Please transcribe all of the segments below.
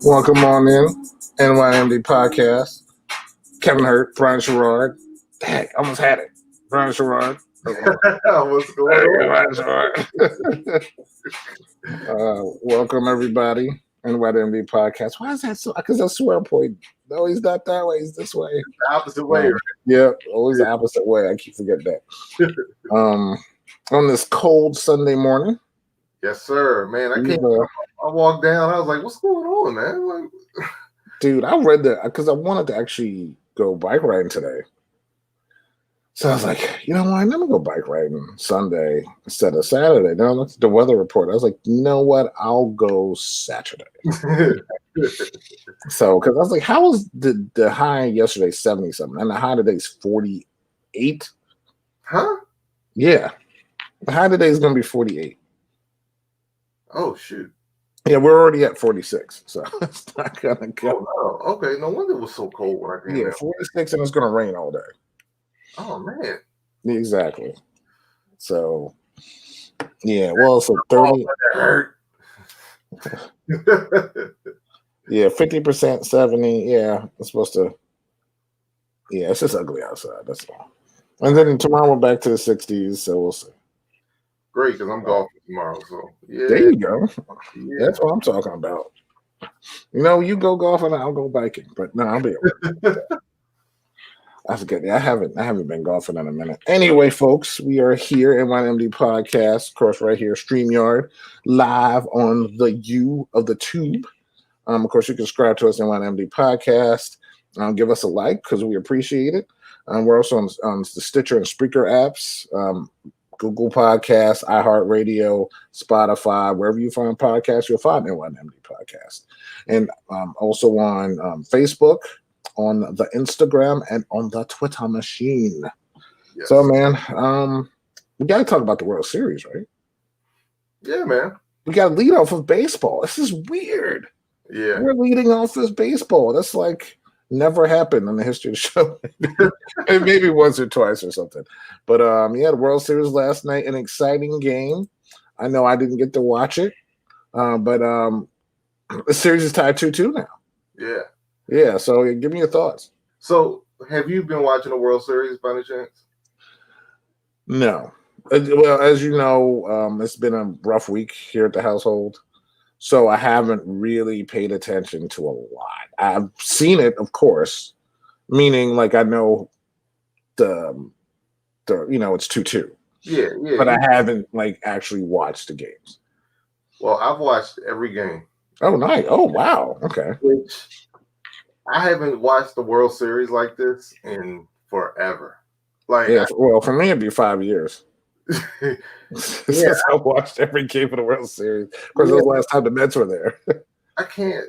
Welcome on in, NYMD Podcast. Kevin Hurt, Brian Sherrard. Dang, almost had it. Brian Sherrard. What's going on? Brian Sherrard. Welcome, everybody, NYMD Podcast. Why is that so? Because I swear point. No, he's not that way. He's this way. The opposite way, right? Yeah, always the opposite way. I keep forgetting that. On this cold Sunday morning. Yes, sir. Man, I walked down. I was like, what's going on, man? Like, dude, I read that because I wanted to actually go bike riding today. So I was like, you know what? I'm going to go bike riding Sunday instead of Saturday. Then I looked at the weather report. I was like, you know what? I'll go Saturday. So, because I was like, how was the high yesterday 70-something? And the high today is 48? Huh? Yeah. The high today is going to be 48. Oh, shoot. Yeah, we're already at 46, so it's not gonna go. Oh, okay. No wonder it was so cold when I came in. 46, and it's gonna rain all day. Oh man. Exactly. So, yeah. Well, so 30. Hurt. Yeah, 50%, 70. Yeah, it's supposed to. Yeah, it's just ugly outside. That's all. And then tomorrow we're back to the 60s, so we'll see. Great, because I'm golfing tomorrow. So yeah, there you go. Yeah. That's what I'm talking about. You know, you go golfing, I'll go biking. But no, I'll be able I forget. I haven't been golfing in a minute. Anyway, folks, we are here in NYMD Podcast, of course, right here, StreamYard, live on the U of the tube. Of course, you can subscribe to us in NYMD Podcast. Give us a like because we appreciate it. We're also on the Stitcher and Spreaker apps. Google Podcasts, iHeartRadio, Spotify, wherever you find podcasts, you'll find NYMD Podcast. And also on Facebook, on the Instagram, and on the Twitter machine. Yes. So, man, we got to talk about the World Series, right? Yeah, man. We got to lead off of baseball. This is weird. Yeah. We're leading off as baseball. That's like never happened in the history of the show. Maybe once or twice or something. But the World Series last night, an exciting game. I know I didn't get to watch it, but the series is tied 2-2 now. Yeah. Yeah, so give me your thoughts. So have you been watching the World Series by any chance? No. Well, as you know, it's been a rough week here at the household. So I haven't really paid attention to a lot. I've seen it, of course, meaning like I know the it's 2-2. Yeah. But I haven't like actually watched the games. Well, I've watched every game. Oh, nice. Oh, wow. Okay. Which I haven't watched the World Series like this in forever. Like, yeah. Well, for me, it'd be 5 years. Since I watched every game of the World Series. Of course, it was the last time the Mets were there. I can't.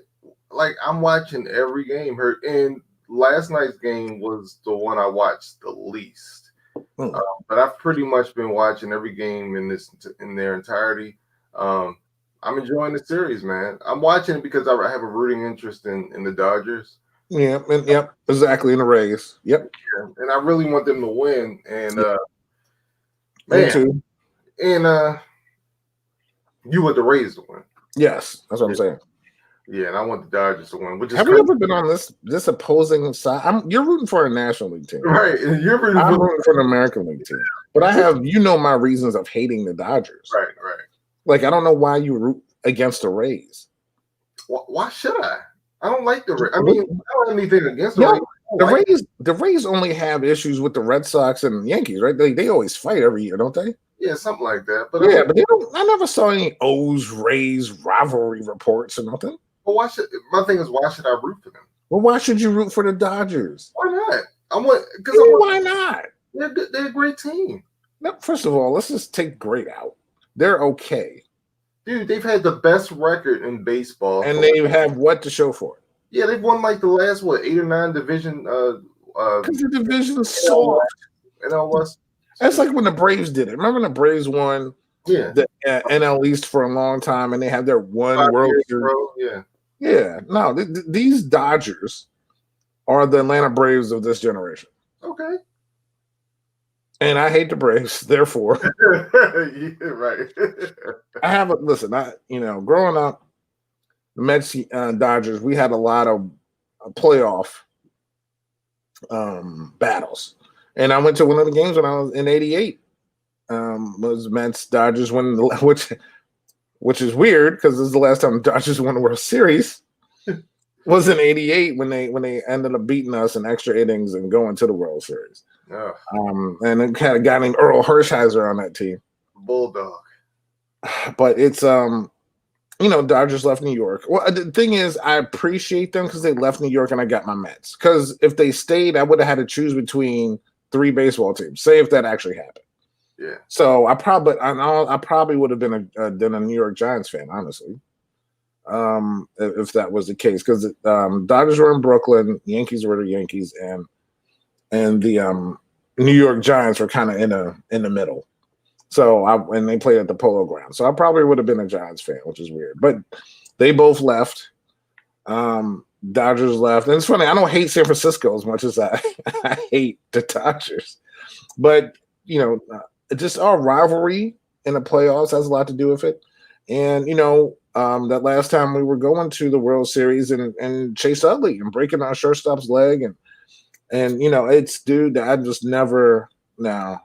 Like, I'm watching every game. And last night's game was the one I watched the least. But I've pretty much been watching every game in their entirety. I'm enjoying the series, man. I'm watching it because I have a rooting interest in the Dodgers. Yep, exactly, in the Rays. Yep. Yeah, and I really want them to win. And me too. And you want the Rays to win. Yes, that's what I'm saying. Yeah, and I want the Dodgers to win. Which is have you ever been on this opposing side? You're rooting for a National League team, right? And I'm rooting for an American League team, but I have my reasons of hating the Dodgers. Right. Like I don't know why you root against the Rays. Why should I? I don't like the Rays. I mean, I don't have anything against the Rays. The Rays only have issues with the Red Sox and Yankees, right? They always fight every year, don't they? Yeah, something like that. But but they don't. I never saw any O's Rays rivalry reports or nothing. Well, why should I root for them? Well, why should you root for the Dodgers? Why not? Why not? They're good. They're a great team. No, first of all, let's just take great out. They're okay. Dude, they've had the best record in baseball. And they have what to show for it? Yeah, they've won like the last 8 or 9 division because the division's soft. NL West. That's like when the Braves did it. Remember when the Braves won Yeah, the NL East for a long time, and they had their one 5 World years, Series. bro. Yeah. Yeah, no, these Dodgers are the Atlanta Braves of this generation. Okay. And I hate the Braves, therefore. Yeah, right. I haven't listen. Growing up, the Mets, Dodgers, we had a lot of playoff battles, and I went to one of the games when I was in '88. Was Mets Dodgers when which is weird because this is the last time the Dodgers won the World Series. Was in '88 when they ended up beating us in extra innings and going to the World Series. Oh, And it had a guy named Earl Hershiser on that team. Bulldog. But it's Dodgers left New York. Well, the thing is, I appreciate them because they left New York and I got my Mets. Because if they stayed, I would have had to choose between 3 baseball teams. Say if that actually happened. Yeah. So I probably would have been a New York Giants fan, honestly. If that was the case, because Dodgers were in Brooklyn, Yankees were the Yankees, and the New York Giants were kind of in the middle. So and they played at the Polo Ground. So I probably would have been a Giants fan, which is weird. But they both left. Dodgers left. And it's funny, I don't hate San Francisco as much as I hate the Dodgers. But, just our rivalry in the playoffs has a lot to do with it. And, that last time we were going to the World Series and Chase Utley and breaking our shortstop's leg. And it's, dude, I just never, no.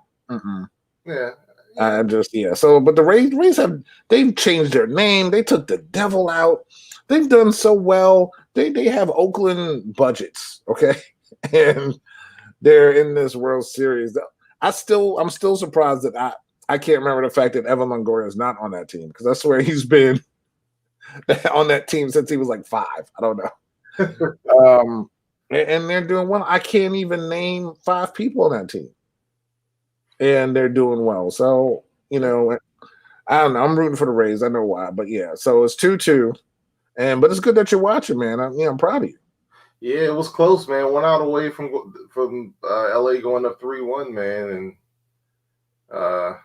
Yeah. I just So, but the Rays they've changed their name. They took the devil out. They've done so well. They have Oakland budgets, okay, and they're in this World Series. I'm still surprised that I can't remember the fact that Evan Longoria is not on that team because I swear he's been on that team since he was like 5. I don't know. And they're doing well. I can't even name 5 people on that team. And they're doing well. So, I don't know. I'm rooting for the Rays. I know why. But yeah, so it's 2-2. But it's good that you're watching, man. I'm proud of you. Yeah, it was close, man. 1 out away from LA going up 3-1, man. And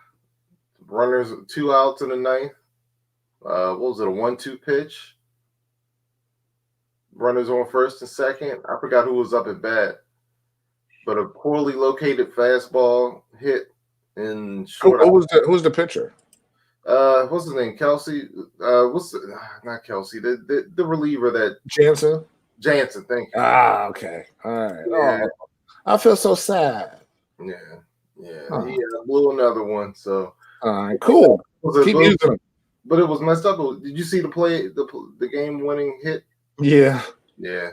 runners 2 outs in the ninth. What was it, a 1-2 pitch? Runners on first and second. I forgot who was up at bat. But a poorly located fastball hit in short. Who's the pitcher? What's his name? Kelsey. Not Kelsey. The reliever that Jansen. Thank you. Okay. All right. Yeah. Oh, I feel so sad. Yeah. Huh. He blew another one. So. All right. Cool. Keep using them. But it was messed up. Did you see the game winning hit? Yeah. Yeah.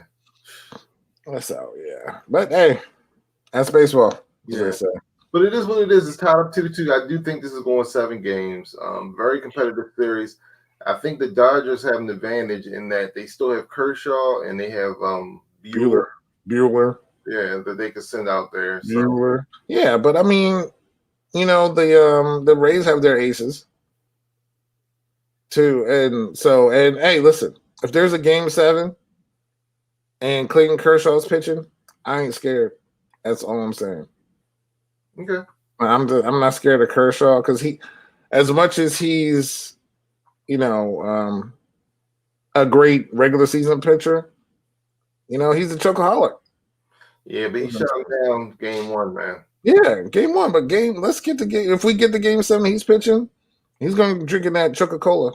That's out. Yeah. But hey. That's baseball. Yeah. But it is what it is. It's tied up 2-2. I do think this is going 7 games. Very competitive series. I think the Dodgers have an advantage in that they still have Kershaw and they have Buehler. Yeah, that they could send out there. Buehler. Yeah, but I mean, the Rays have their aces too. And hey, listen, if there's a game 7 and Clayton Kershaw's pitching, I ain't scared. That's all I'm saying. Okay. I'm not scared of Kershaw because as much as he's, a great regular season pitcher, he's a chocoholic. Yeah, but he shut him down game 1, man. Yeah, game 1, but let's get the game. If we get the game 7, he's pitching. He's going to be drinking that Coca-Cola.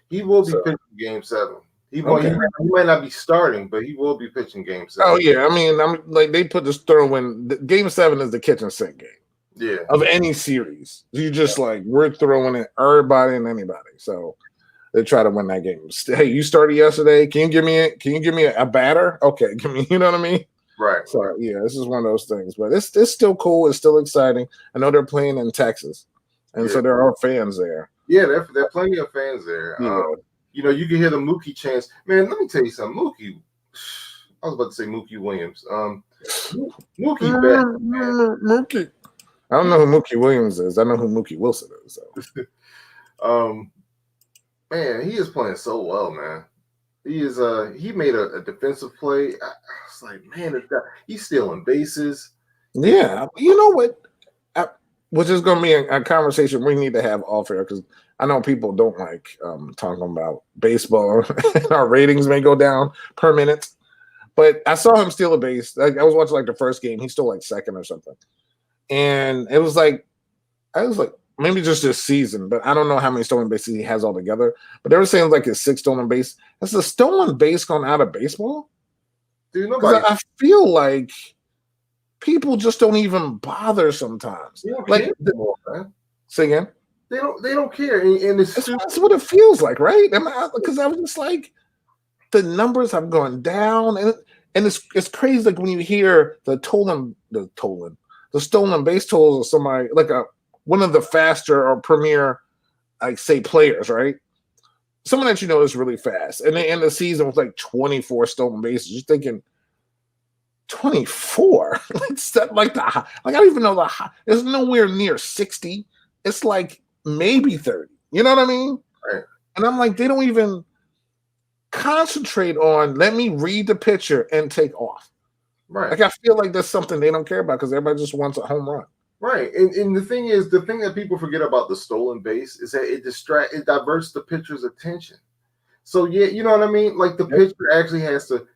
He will be pitching game 7. He might not be starting, but he will be pitching game 7. Oh yeah, I mean, I'm like they put this throw in. Game 7 is the kitchen sink game. Yeah. Of any series, you just we're throwing it everybody and anybody. So they try to win that game. Hey, you started yesterday. Can you give me a batter? Okay, give me. You know what I mean? Right. So yeah, this is one of those things. But it's still cool. It's still exciting. I know they're playing in Texas, and so there are fans there. Yeah, there are plenty of fans there. Yeah. You can hear the Mookie chants. Man, let me tell you something. Mookie, I was about to say Mookie Williams. Mookie back, man. Mookie. I don't know who Mookie Williams is. I know who Mookie Wilson is. So. Man, he is playing so well, man. He is. He made a defensive play. I was like, man, he's stealing bases. Yeah, you know what? which is going to be a conversation we need to have off air because I know people don't like talking about baseball. Our ratings may go down per minute, but I saw him steal a base. I was watching like the first game. He stole like second or something, and it was like I was like maybe just this season, but I don't know how many stolen bases he has altogether. But they were saying like his 6th stolen base. Has the stolen base gone out of baseball? Dude, Because I feel like people just don't even bother sometimes. They don't Like, care anymore, man. Say again. They don't care, and that's what it feels like, right? Because I was just like, the numbers have gone down, and it's crazy. Like when you hear the stolen base totals of somebody like one of the faster or premier, like say players, right? Someone that you know is really fast, and they end the season with like 24 stolen bases. You're thinking 24. It's like I don't even know the high. It's nowhere near 60. It's like maybe 30. You know what I mean? Right. And I'm like, they don't even concentrate on let me read the picture and take off. Right. Like I feel like that's something they don't care about because everybody just wants a home run. Right. And the thing that people forget about the stolen base is that it diverts the pitcher's attention. So yeah, you know what I mean? Like the pitcher actually has to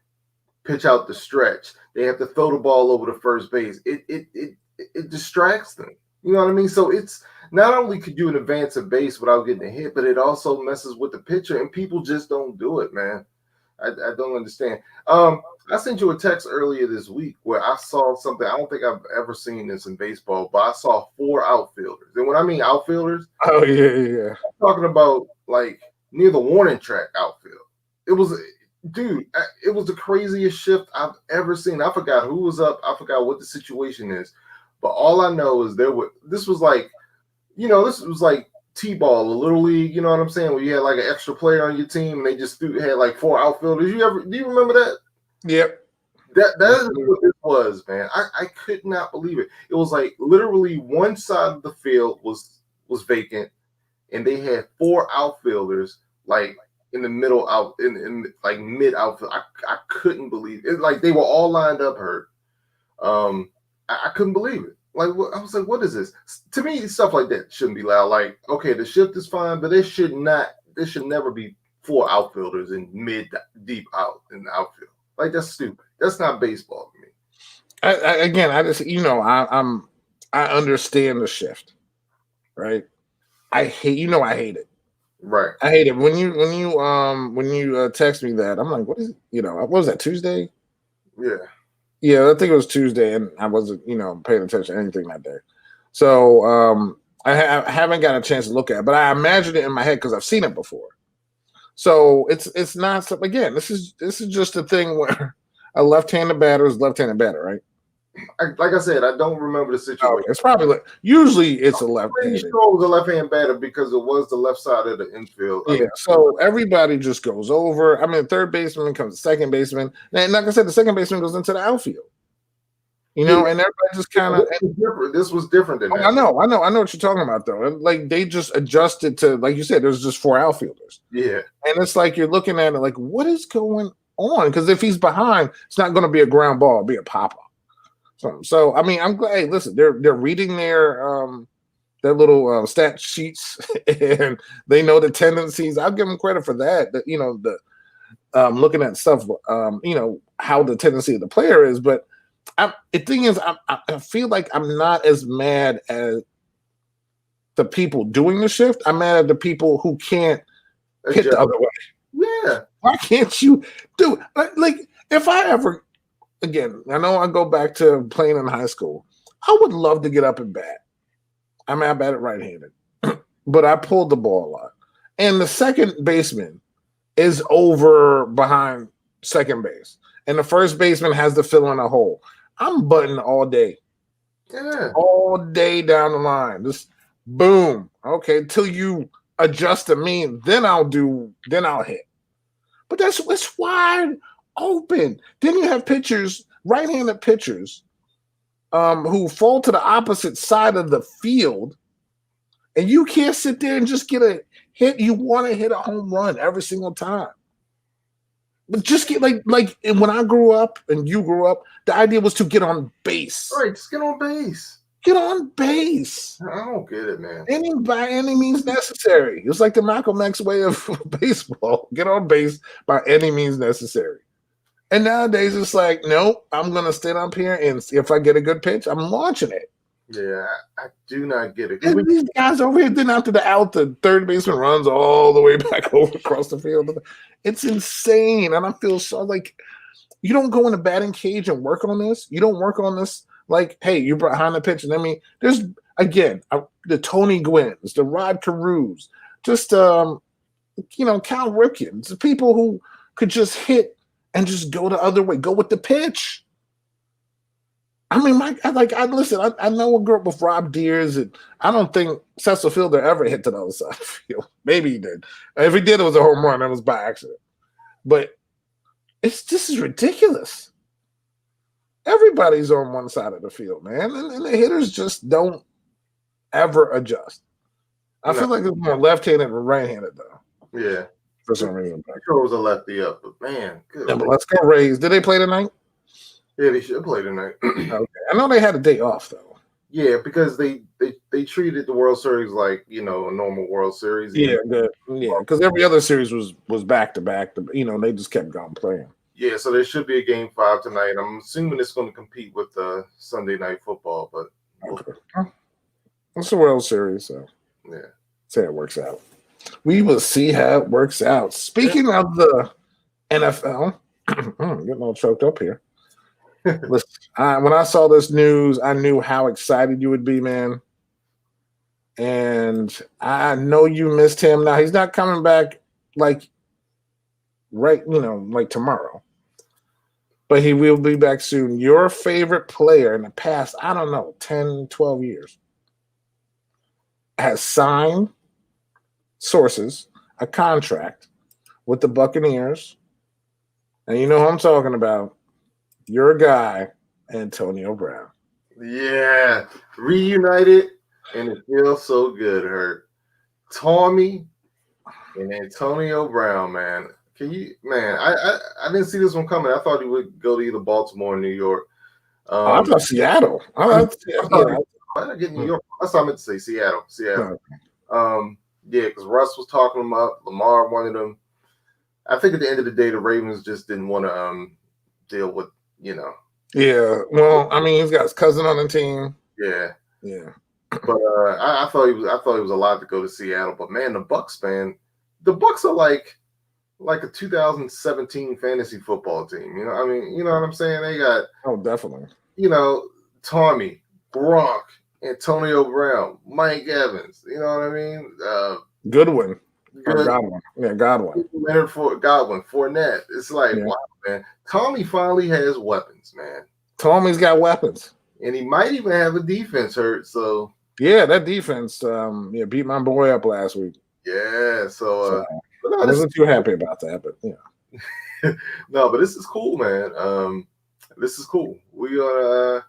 pitch out the stretch. They have to throw the ball over the first base. It distracts them. You know what I mean? So it's not only could you advance a base without getting a hit, but it also messes with the pitcher, and people just don't do it, man. I don't understand. I sent you a text earlier this week where I saw something. I don't think I've ever seen this in baseball, but I saw 4 outfielders. And when I mean outfielders, oh yeah, I'm talking about like near the warning track outfield. It was the craziest shift I've ever seen. I forgot who was up. I forgot what the situation is. But all I know is this was like T-ball, a little league, you know what I'm saying? Where you had like an extra player on your team and they just had like 4 outfielders. Do you remember that? Yep. That is what it was, man. I could not believe it. It was like literally one side of the field was vacant, and they had 4 outfielders like in the middle out in like mid outfield. I couldn't believe it. Like they were all lined up hurt. I couldn't believe it. Like I was like, what is this? To me, stuff like that shouldn't be allowed. Like, okay, the shift is fine, but there should never be 4 outfielders in mid deep out in the outfield. Like that's stupid. That's not baseball to me. I just I understand the shift, right? I hate it. Right. I hate it when you text me that. I'm like, what is it? What was that, Tuesday? Yeah, I think it was Tuesday, and I wasn't paying attention to anything that day. So I haven't got a chance to look at it, but I imagine it in my head because I've seen it before. So it's not again. This is just a thing where a left-handed batter is left-handed batter, right? Like I said, I don't remember the situation. Okay. It's probably usually it's a left-handed. Sure it was a left-hand batter because it was the left side of the infield. Yeah, so everybody just goes over. I mean, third baseman comes to second baseman, and like I said, the second baseman goes into the outfield. And everybody just kind of. This was different than that. I know what you're talking about though. And like they just adjusted to, like you said, there's just 4 outfielders. Yeah, and it's like you're looking at it like, what is going on? Because if he's behind, it's not going to be a ground ball, it'll be a pop up. So I mean, I'm glad. Hey, listen, they're reading their little stat sheets and they know the tendencies. I'll give them credit for that. Looking at stuff, how the tendency of the player is. But the thing is, I feel like I'm not as mad as the people doing the shift. I'm mad at the people who can't hit the other way. Yeah. Why can't you do it? Like if I ever, again, I know I go back to playing in high school. I would love to get up and bat. I mean, I bat it right-handed, but I pulled the ball a lot. And the second baseman is over behind second base, and the first baseman has to fill in a hole. I'm butting all day. Yeah. All day down the line. Just boom. Okay, till you adjust to me, then I'll hit. But it's wide open. Then you have pitchers, right-handed pitchers, who fall to the opposite side of the field, and you can't sit there and just get a hit. You want to hit a home run every single time. But just get like when I grew up and you grew up, the idea was to get on base. Right, just get on base. Get on base. I don't get it, man. By any means necessary. It's like the Malcolm X way of baseball. Get on base by any means necessary. And nowadays it's like, nope, I'm gonna stand up here and if I get a good pitch, I'm launching it. Yeah, I do not get it. And these guys over here, then after the third baseman runs all the way back over across the field. It's insane. And I feel so like you don't go in the batting cage and work on this. You don't work on this like, hey, you're behind the pitch. And I mean, there's again the Tony Gwynns, the Rod Carews, just Cal Ripkins, the people who could just hit and just go the other way, go with the pitch. I mean, listen. I know a girl with Rob Deers, and I don't think Cecil Fielder ever hit to the other side of the field. Maybe he did. If he did, it was a home run. It was by accident. But this is ridiculous. Everybody's on one side of the field, man, and the hitters just don't ever adjust. I feel like it's more left-handed than right-handed, though. Yeah, for some reason. It was a lefty up, but man, good. Yeah, but let's go Rays. Did they play tonight? Yeah, they should play tonight. Okay. I know they had a day off though. Yeah, because they treated the World Series like a normal World Series. Yeah, because every other series was back to back. They just kept going playing. Yeah, so there should be a Game 5 tonight. I'm assuming it's going to compete with Sunday Night Football, but okay. It's the World Series, so yeah, see how it works out. We will see how it works out. Speaking of the NFL, getting all choked up here. Listen, when I saw this news, I knew how excited you would be, man. And I know you missed him. Now he's not coming back like tomorrow. But he will be back soon. Your favorite player in the past, I don't know, 10, 12 years, has signed sources a contract with the Buccaneers. And you know who I'm talking about. Your guy, Antonio Brown. Yeah, reunited, and it feels so good, Hurt. Tommy and Antonio Brown, man. I didn't see this one coming. I thought he would go to either Baltimore or New York. I thought Seattle. I get New York. That's what I meant to say. Seattle. Okay. Yeah, because Russ was talking him up. Lamar wanted him. I think at the end of the day, the Ravens just didn't want to deal with. Yeah, well, I mean, he's got his cousin on the team. Yeah. But I thought he was allowed to go to Seattle. But man, the Bucks are like a 2017 fantasy football team. You know what I'm saying? They got definitely. Tommy, Gronk, Antonio Brown, Mike Evans. You know what I mean? Goodwin. Godwin. Yeah, Godwin. Leonard Godwin, Fournette. It's like, wow, man. Tommy finally has weapons, man. Tommy's got weapons. And he might even have a defense hurt. So yeah, that defense beat my boy up last week. Yeah, so I wasn't too happy about that, but yeah. No, but this is cool, man. This is cool. We're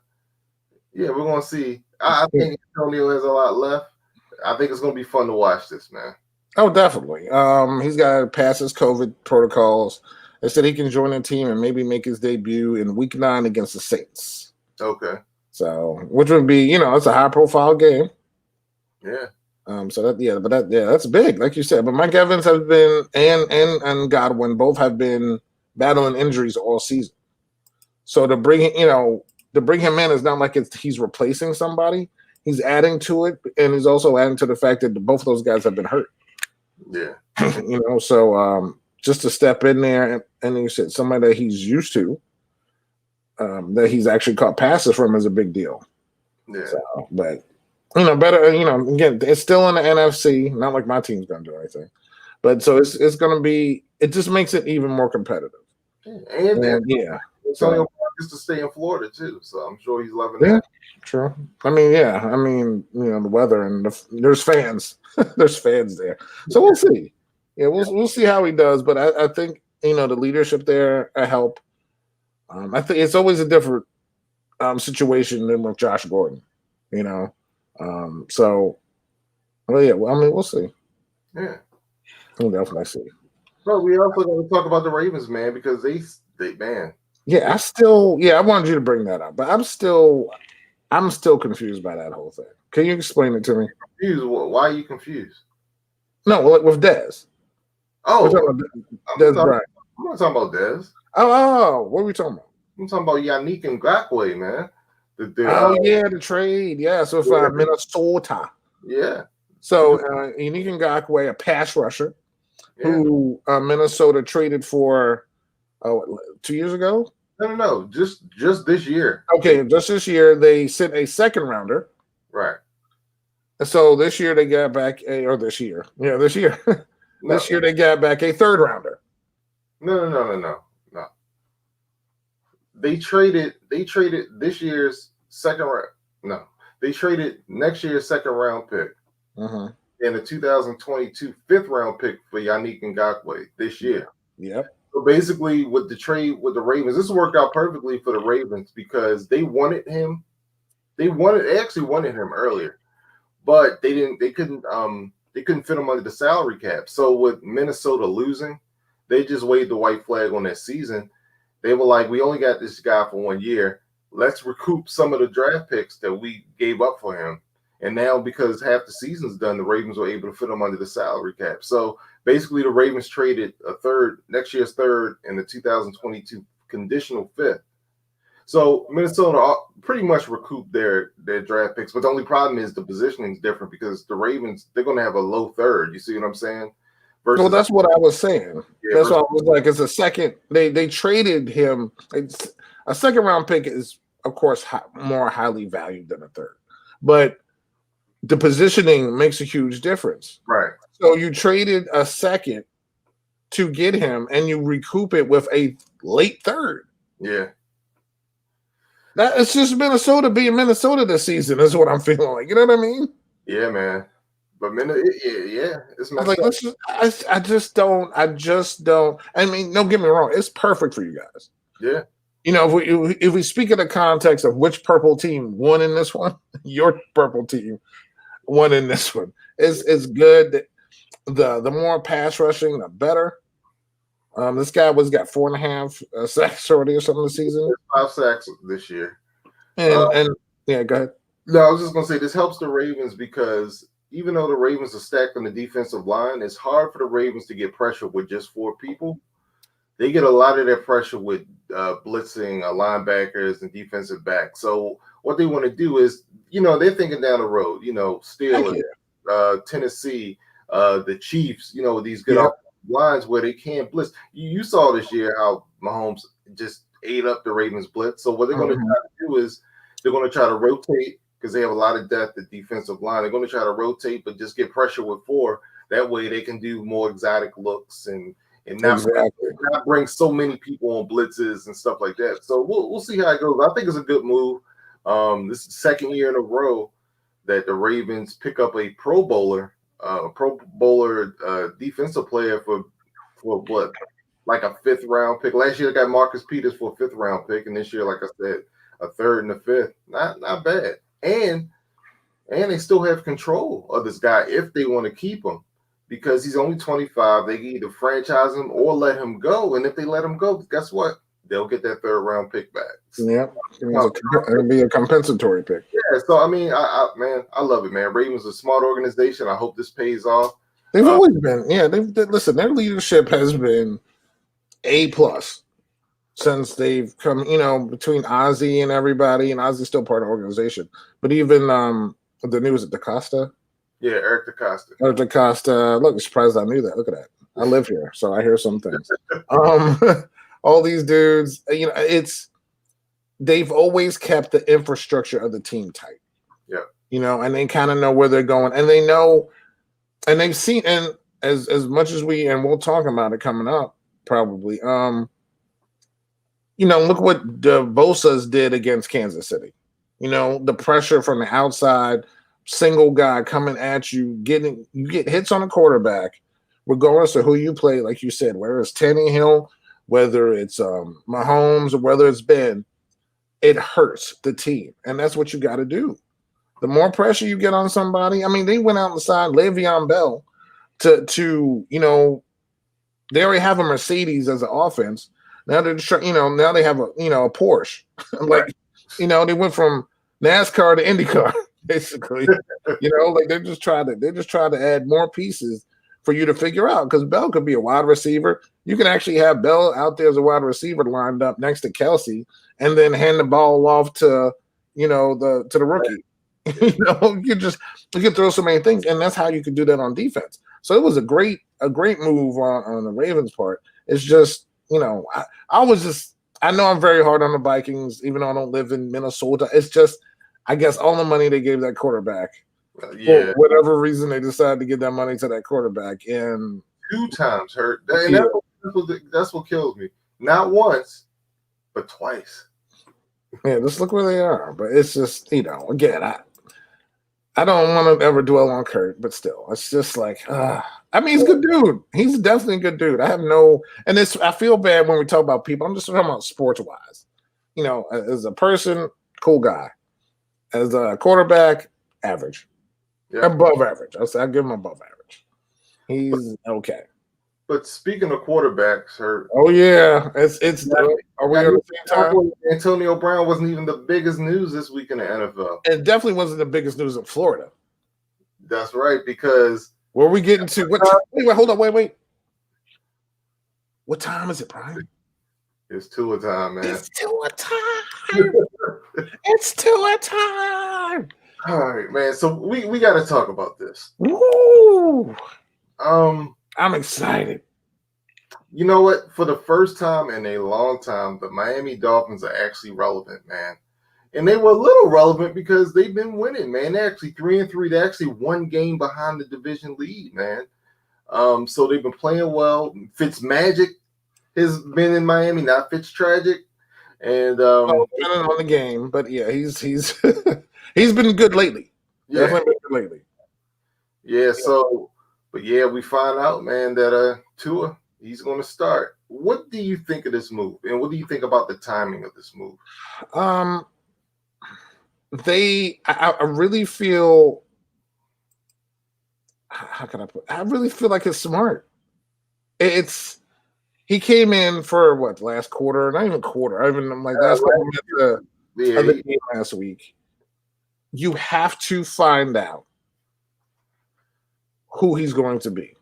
gonna see. I think Antonio has a lot left. I think it's gonna be fun to watch this, man. Oh, definitely. He's got to pass his COVID protocols. They said he can join the team and maybe make his debut in Week 9 against the Saints. Okay. So, which would be, it's a high-profile game. Yeah. That's big, like you said. But Mike Evans has been and Godwin both have been battling injuries all season. So to bring him in is not like he's replacing somebody. He's adding to it, and he's also adding to the fact that both of those guys have been hurt. Yeah. So just to step in there and you said somebody that he's used to, that he's actually caught passes from is a big deal. Yeah. So, but better. Again, it's still in the NFC. Not like my team's gonna do anything, but so it's gonna be. It just makes it even more competitive. And yeah. Antonio gets to stay in Florida too, so I'm sure he's loving that. True. The weather and there's fans. There's fans there, so we'll see. Yeah, we'll see how he does. But I think the leadership there help. I think it's always a different situation than with Josh Gordon. So, well, yeah. Well, we'll see. Yeah, we'll definitely see. But we also got to talk about the Ravens, man, because they man. Yeah, I wanted you to bring that up, but I'm still I'm still confused by that whole thing. Can you explain it to me? Confused? Why are you confused? No, with Dez. We're Oh, talking about Dez Bryant. I'm not talking about Dez. Oh, what are we talking about? I'm talking about Yannick Ngakoue, man. The trade. Yeah, so for Minnesota. Yeah. So Yannick Ngakoue, a pass rusher, who Minnesota traded for 2 years ago? No. Just this year. Okay, just this year they sent a second rounder. Right. So this year they got back this year. This year. This year they got back a third rounder. No. They traded this year's second round. No. They traded next year's second round pick. And the 2022 fifth round pick for Yannick Ngakoue this year. Yep. So basically, with the trade with the Ravens, this worked out perfectly for the Ravens because they wanted him. They actually wanted him earlier, but they couldn't fit him under the salary cap. So with Minnesota losing, they just waved the white flag on that season. They were like, we only got this guy for 1 year. Let's recoup some of the draft picks that we gave up for him. And now, because half the season's done, the Ravens were able to fit him under the salary cap. So basically, the Ravens traded next year's third, and the 2022 conditional fifth. So Minnesota pretty much recouped their draft picks. But the only problem is the positioning is different because the Ravens, they're going to have a low third. You see what I'm saying? Well, that's what I was saying. That's what I was like. It's a second. They traded him. A second round pick is, of course, more highly valued than a third. But the positioning makes a huge difference. Right. So you traded a second to get him, and you recoup it with a late third. Yeah. It's just Minnesota being Minnesota this season is what I'm feeling like. You know what I mean? Yeah, man. But it's like I just don't. I mean, don't get me wrong. It's perfect for you guys. Yeah. If we speak in the context of which purple team won in this one, your purple team won in this one. It's good. The more pass rushing, the better. This guy got 4.5 sacks already or something this season. 5 sacks this year. And yeah, go ahead. No, I was just gonna say this helps the Ravens because even though the Ravens are stacked on the defensive line, it's hard for the Ravens to get pressure with just 4 people. They get a lot of their pressure with blitzing linebackers and defensive backs. So what they want to do is, they're thinking down the road, Steelers, Tennessee, the Chiefs, these good lines where they can't blitz. You saw this year how Mahomes just ate up the Ravens blitz. So what they're going to try to do is they're going to try to rotate because they have a lot of depth at defensive line. They're going to try to rotate, but just get pressure with 4. That way they can do more exotic looks and not bring so many people on blitzes and stuff like that. So we'll see how it goes. I think it's a good move. This is the second year in a row that the Ravens pick up a Pro Bowler defensive player for what, like a 5th round pick. Last year they got Marcus Peters for a 5th round pick, and this year, like I said, a 3rd and a 5th. Not bad. And they still have control of this guy if they want to keep him. Because he's only 25, they can either franchise him or let him go. And if they let him go, guess what? They'll get that 3rd round pick back. Yep, it'll be a compensatory pick. Yeah, so I mean, I love it, man. Ravens is a smart organization. I hope this pays off. They've always been, listen, their leadership has been A+ since they've come, between Ozzie and everybody, and Ozzie's still part of the organization. But even the news at DaCosta. Yeah, Eric DaCosta. Look, I'm surprised I knew that. Look at that. I live here, so I hear some things. All these dudes, they've always kept the infrastructure of the team tight. Yeah. And they kind of know where they're going, and they know, and they've seen, and as much as we'll talk about it coming up probably. Look what the Bosa's did against Kansas City. The pressure from the outside. Single guy coming at you, you get hits on a quarterback, regardless of who you play. Like you said, whether it's Tannehill, whether it's Mahomes, or whether it's Ben, it hurts the team, and that's what you got to do. The more pressure you get on somebody, I mean, they went out inside Le'Veon Bell to they already have a Mercedes as an offense. Now they're now they have a Porsche. They went from NASCAR to IndyCar, basically. Like they're just trying to add more pieces for you to figure out, because Bell could be a wide receiver. You can actually have Bell out there as a wide receiver lined up next to Kelsey, and then hand the ball off to the rookie. You can throw so many things, and that's how you can do that on defense. So it was a great move on the Ravens' part. It's just I know I'm very hard on the Vikings, even though I don't live in Minnesota. It's just, I guess, all the money they gave that quarterback. For whatever reason, they decided to give that money to that quarterback. And 2 times hurt. And that's what kills me. Not once, but twice. Yeah, just look where they are. But it's just, again, I don't want to ever dwell on Kurt, but still, it's just like, he's a good dude. He's definitely a good dude. I feel bad when we talk about people. I'm just talking about sports wise. As a person, cool guy. As a quarterback, average. Yeah. Above average. I'll give him above average. He's okay. But speaking of quarterbacks, oh yeah, it's are we on the same time? Antonio Brown wasn't even the biggest news this week in the NFL. It definitely wasn't the biggest news in Florida. That's right, because were we getting to what time? Wait, hold on, wait. What time is it, Brian? It's Tua time, man. It's Tua time. It's Tua time. All right, man. So we got to talk about this. Woo! I'm excited. You know what? For the first time in a long time, the Miami Dolphins are actually relevant, man. And they were a little relevant because they've been winning, man. They're actually 3-3. They're actually 1 game behind the division lead, man. So they've been playing well. Fitzmagic has been in Miami, not Fitztragic. And depending on the game, but yeah, he's he's been good lately. Yeah. Definitely been good lately. Yeah, so but yeah, we find out, man, that Tua, he's going to start. What do you think of this move, and what do you think about the timing of this move? I really feel. How can I put? I really feel like it's smart. He came in for what, last quarter? Not even quarter. Last couple minutes of the game last week. You have to find out who he's going to be.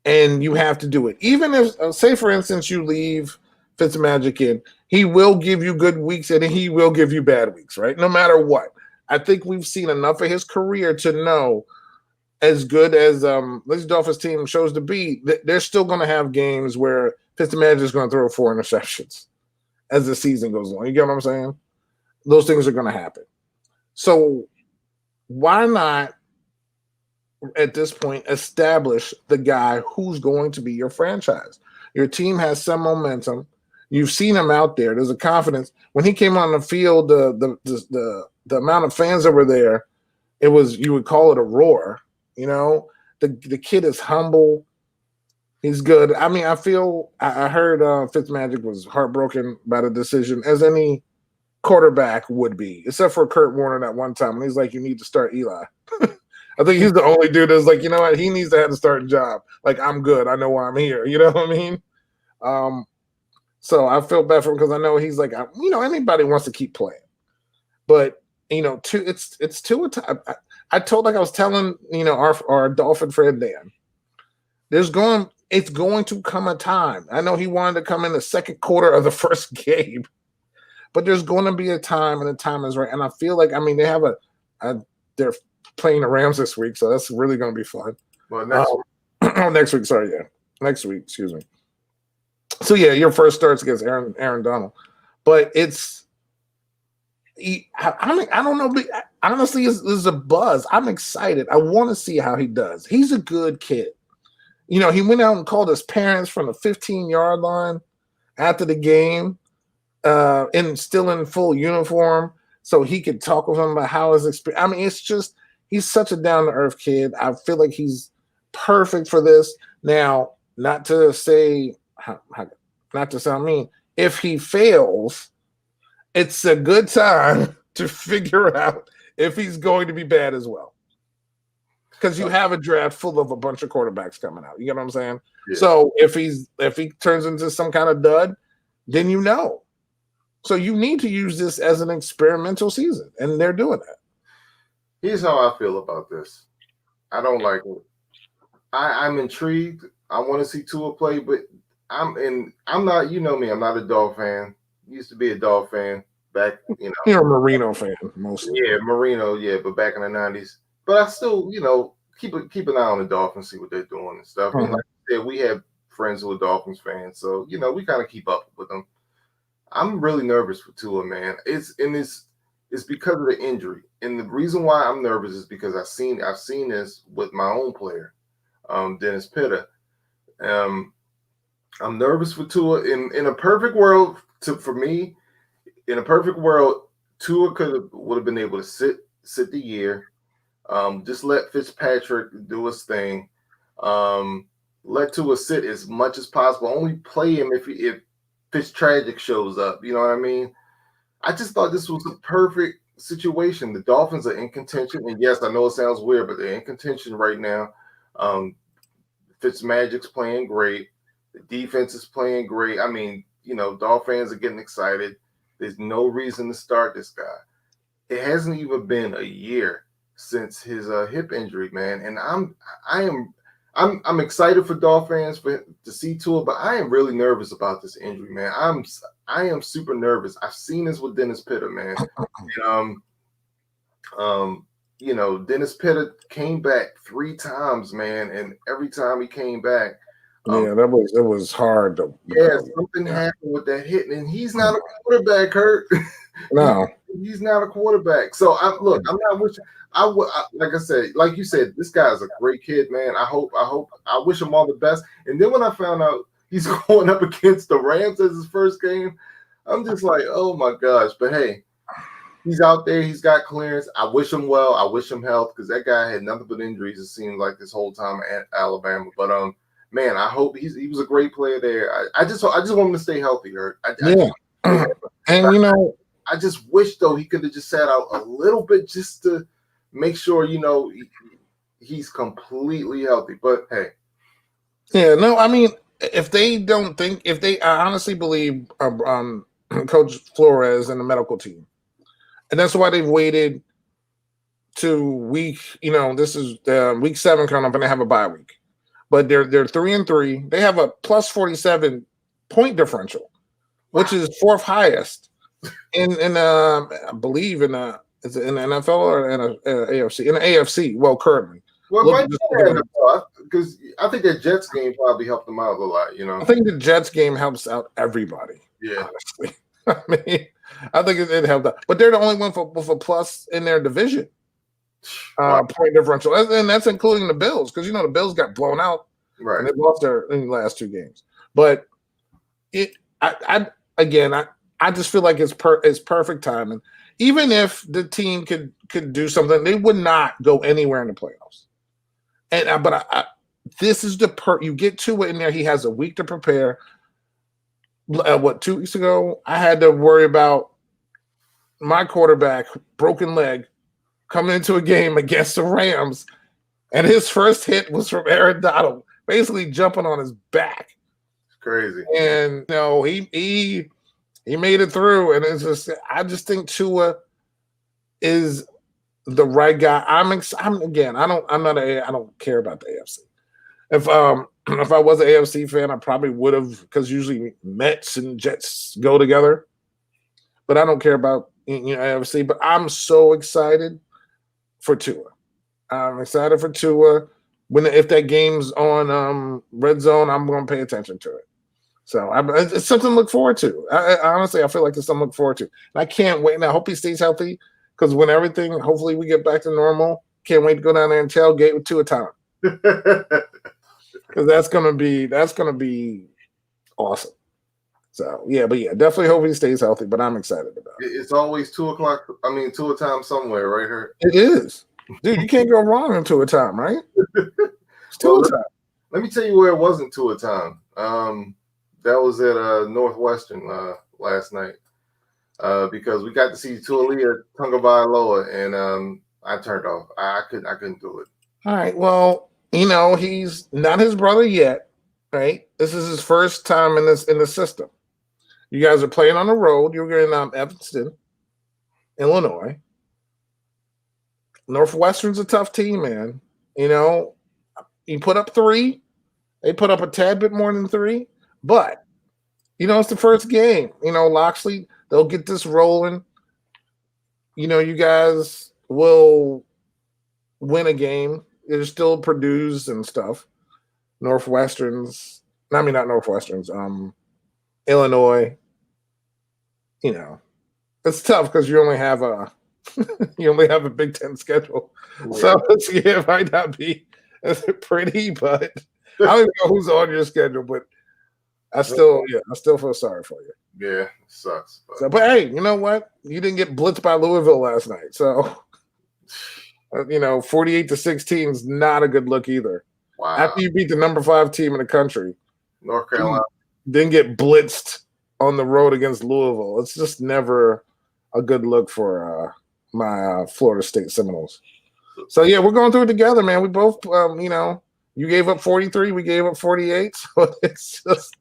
And you have to do it. Even if, say, for instance, you leave Fitzmagic in, he will give you good weeks and he will give you bad weeks, right? No matter what. I think we've seen enough of his career to know, as good as this Dolphins team shows to be, they're still going to have games where Fitzmagic is going to throw 4 interceptions as the season goes on. You get what I'm saying? Those things are going to happen. So why not, at this point, establish the guy who's going to be your franchise? Your team has some momentum. You've seen him out there. There's a confidence. When he came on the field, the amount of fans that were there, it was, you would call it a roar. The kid is humble. He's good. I heard Fitzmagic was heartbroken by the decision, as any quarterback would be, except for Kurt Warner that one time. And he's like, you need to start Eli. I think he's the only dude that's like, you know what? He needs to have the starting job. Like, I'm good. I know why I'm here. You know what I mean? So I feel bad for him because I know he's like, anybody wants to keep playing. But, it's Tua time. I was telling, our Dolphin friend Dan, it's going to come a time. I know he wanted to come in the second quarter of the first game, but there's going to be a time, and the time is right. And I feel like, they have they're playing the Rams this week, so that's really going to be fun. Well, next week, sorry, yeah. Next week, excuse me. So, yeah, your first start's against Aaron Donald. But I don't know. Honestly, there's a buzz. I'm excited. I want to see how he does. He's a good kid. He went out and called his parents from the 15-yard line after the game, still in full uniform, so he could talk with him about how his experience. It's just, he's such a down-to-earth kid. I feel like he's perfect for this. Now, not to say, not to sound mean, if he fails, it's a good time to figure out if he's going to be bad as well. Because you have a draft full of a bunch of quarterbacks coming out. You get what I'm saying? Yeah. So if he turns into some kind of dud, then So you need to use this as an experimental season, and they're doing that. Here's how I feel about this. I don't like it. I'm intrigued. I want to see Tua play, but I'm not. You know me. I'm not a dog fan. Used to be a dog fan back. You're a Marino fan mostly. Yeah, Marino. Yeah, but back in the '90s. But I still, keep an eye on the Dolphins, see what they're doing and stuff. And like I said, we have friends who are Dolphins fans, so we kind of keep up with them. I'm really nervous for Tua, man. It's because of the injury, and the reason why I'm nervous is because I've seen this with my own player, Dennis Pitta. I'm nervous for Tua. In a perfect world, for me, in a perfect world, Tua would have been able to sit the year, just let Fitzpatrick do his thing, let Tua sit as much as possible. Only play him if Fitztragic shows up. You know what I mean? I just thought this was a perfect situation. The Dolphins are in contention, and yes, I know it sounds weird, but they're in contention right now. Fitzmagic's playing great. The defense is playing great. I mean, Dolphin fans are getting excited. There's no reason to start this guy. It hasn't even been a year since his hip injury, man. And I'm excited for Dolphins to see Tua, but I am really nervous about this injury, man. I am super nervous. I've seen this with Dennis Pitta, man. Dennis Pitta came back 3 times, man, and every time he came back, it was hard. Something happened with that hit, and he's not a quarterback, Kurt. No, he's not a quarterback. So I'm not wishing. Like I said, like you said, this guy is a great kid, man. I wish him all the best. And then when I found out he's going up against the Rams as his first game, I'm just like, oh my gosh. But hey, he's out there. He's got clearance. I wish him well. I wish him health because that guy had nothing but injuries. It seemed like this whole time at Alabama. But man, I hope he was a great player there. I just want him to stay healthy. I just wish though he could have just sat out a little bit just to make sure he's completely healthy. But hey, yeah, no, I mean, I honestly believe Coach Flores and the medical team, and that's why they've waited to week. This is week 7 coming up, and they have a bye week. But they're 3-3. They have a plus 47 point differential, which is 4th highest in I believe in the NFL or in AFC? In the AFC. Well, currently. Well, because I think that Jets game probably helped them out a lot. I think the Jets game helps out everybody. Yeah, honestly. I mean, I think it helped out, but they're the only one with a plus in their division. Point differential, and that's including the Bills, because the Bills got blown out, right? And they lost in the last 2 games. But I just feel like it's perfect timing. Even if the team could do something, they would not go anywhere in the playoffs. And this is you get to it in there. He has a week to prepare. 2 weeks ago, I had to worry about my quarterback, broken leg, coming into a game against the Rams, and his first hit was from Aaron Donald, basically jumping on his back. It's crazy. And he made it through, and I just think Tua is the right guy. I don't care about the AFC. If I was an AFC fan, I probably would have, because usually Mets and Jets go together. But I don't care about AFC. But I'm so excited for Tua. I'm excited for Tua. If that game's on Red Zone, I'm going to pay attention to it. So it's something to look forward to. Honestly, I feel like it's something to look forward to. And I can't wait. And I hope he stays healthy, because when hopefully we get back to normal, can't wait to go down there and tailgate with Tua Time. Because that's gonna be awesome. So definitely hope he stays healthy. But I'm excited about it. It's always 2 o'clock. I mean, Tua Time somewhere, right here. It is, dude. You can't go wrong in Tua Time, right? It's Tua Time. Let me tell you where it wasn't Tua Time. That was at Northwestern last night, because we got to see Tualia Tagovailoa, and I turned off. I couldn't do it. All right. Well, he's not his brother yet, right? This is his first time in the system, You guys are playing on the road. You're in Evanston, Illinois. Northwestern's a tough team, man. You put up 3. They put up a tad bit more than 3, but it's the first game. Loxley, they'll get this rolling. You guys will win a game. There's still Purdue's and stuff. Northwestern's, I mean, not Northwestern's, Illinois. It's tough because you only have a Big Ten schedule. Yeah. So it might not be as pretty, but I don't even know who's on your schedule, but I still feel sorry for you. Yeah, it sucks. But hey, you know what? You didn't get blitzed by Louisville last night, so 48-16 is not a good look either. Wow. After you beat the number 5 team in the country, North Carolina, then get blitzed on the road against Louisville. It's just never a good look for my Florida State Seminoles. So yeah, we're going through it together, man. We both, you gave up 43, we gave up 48. So it's just,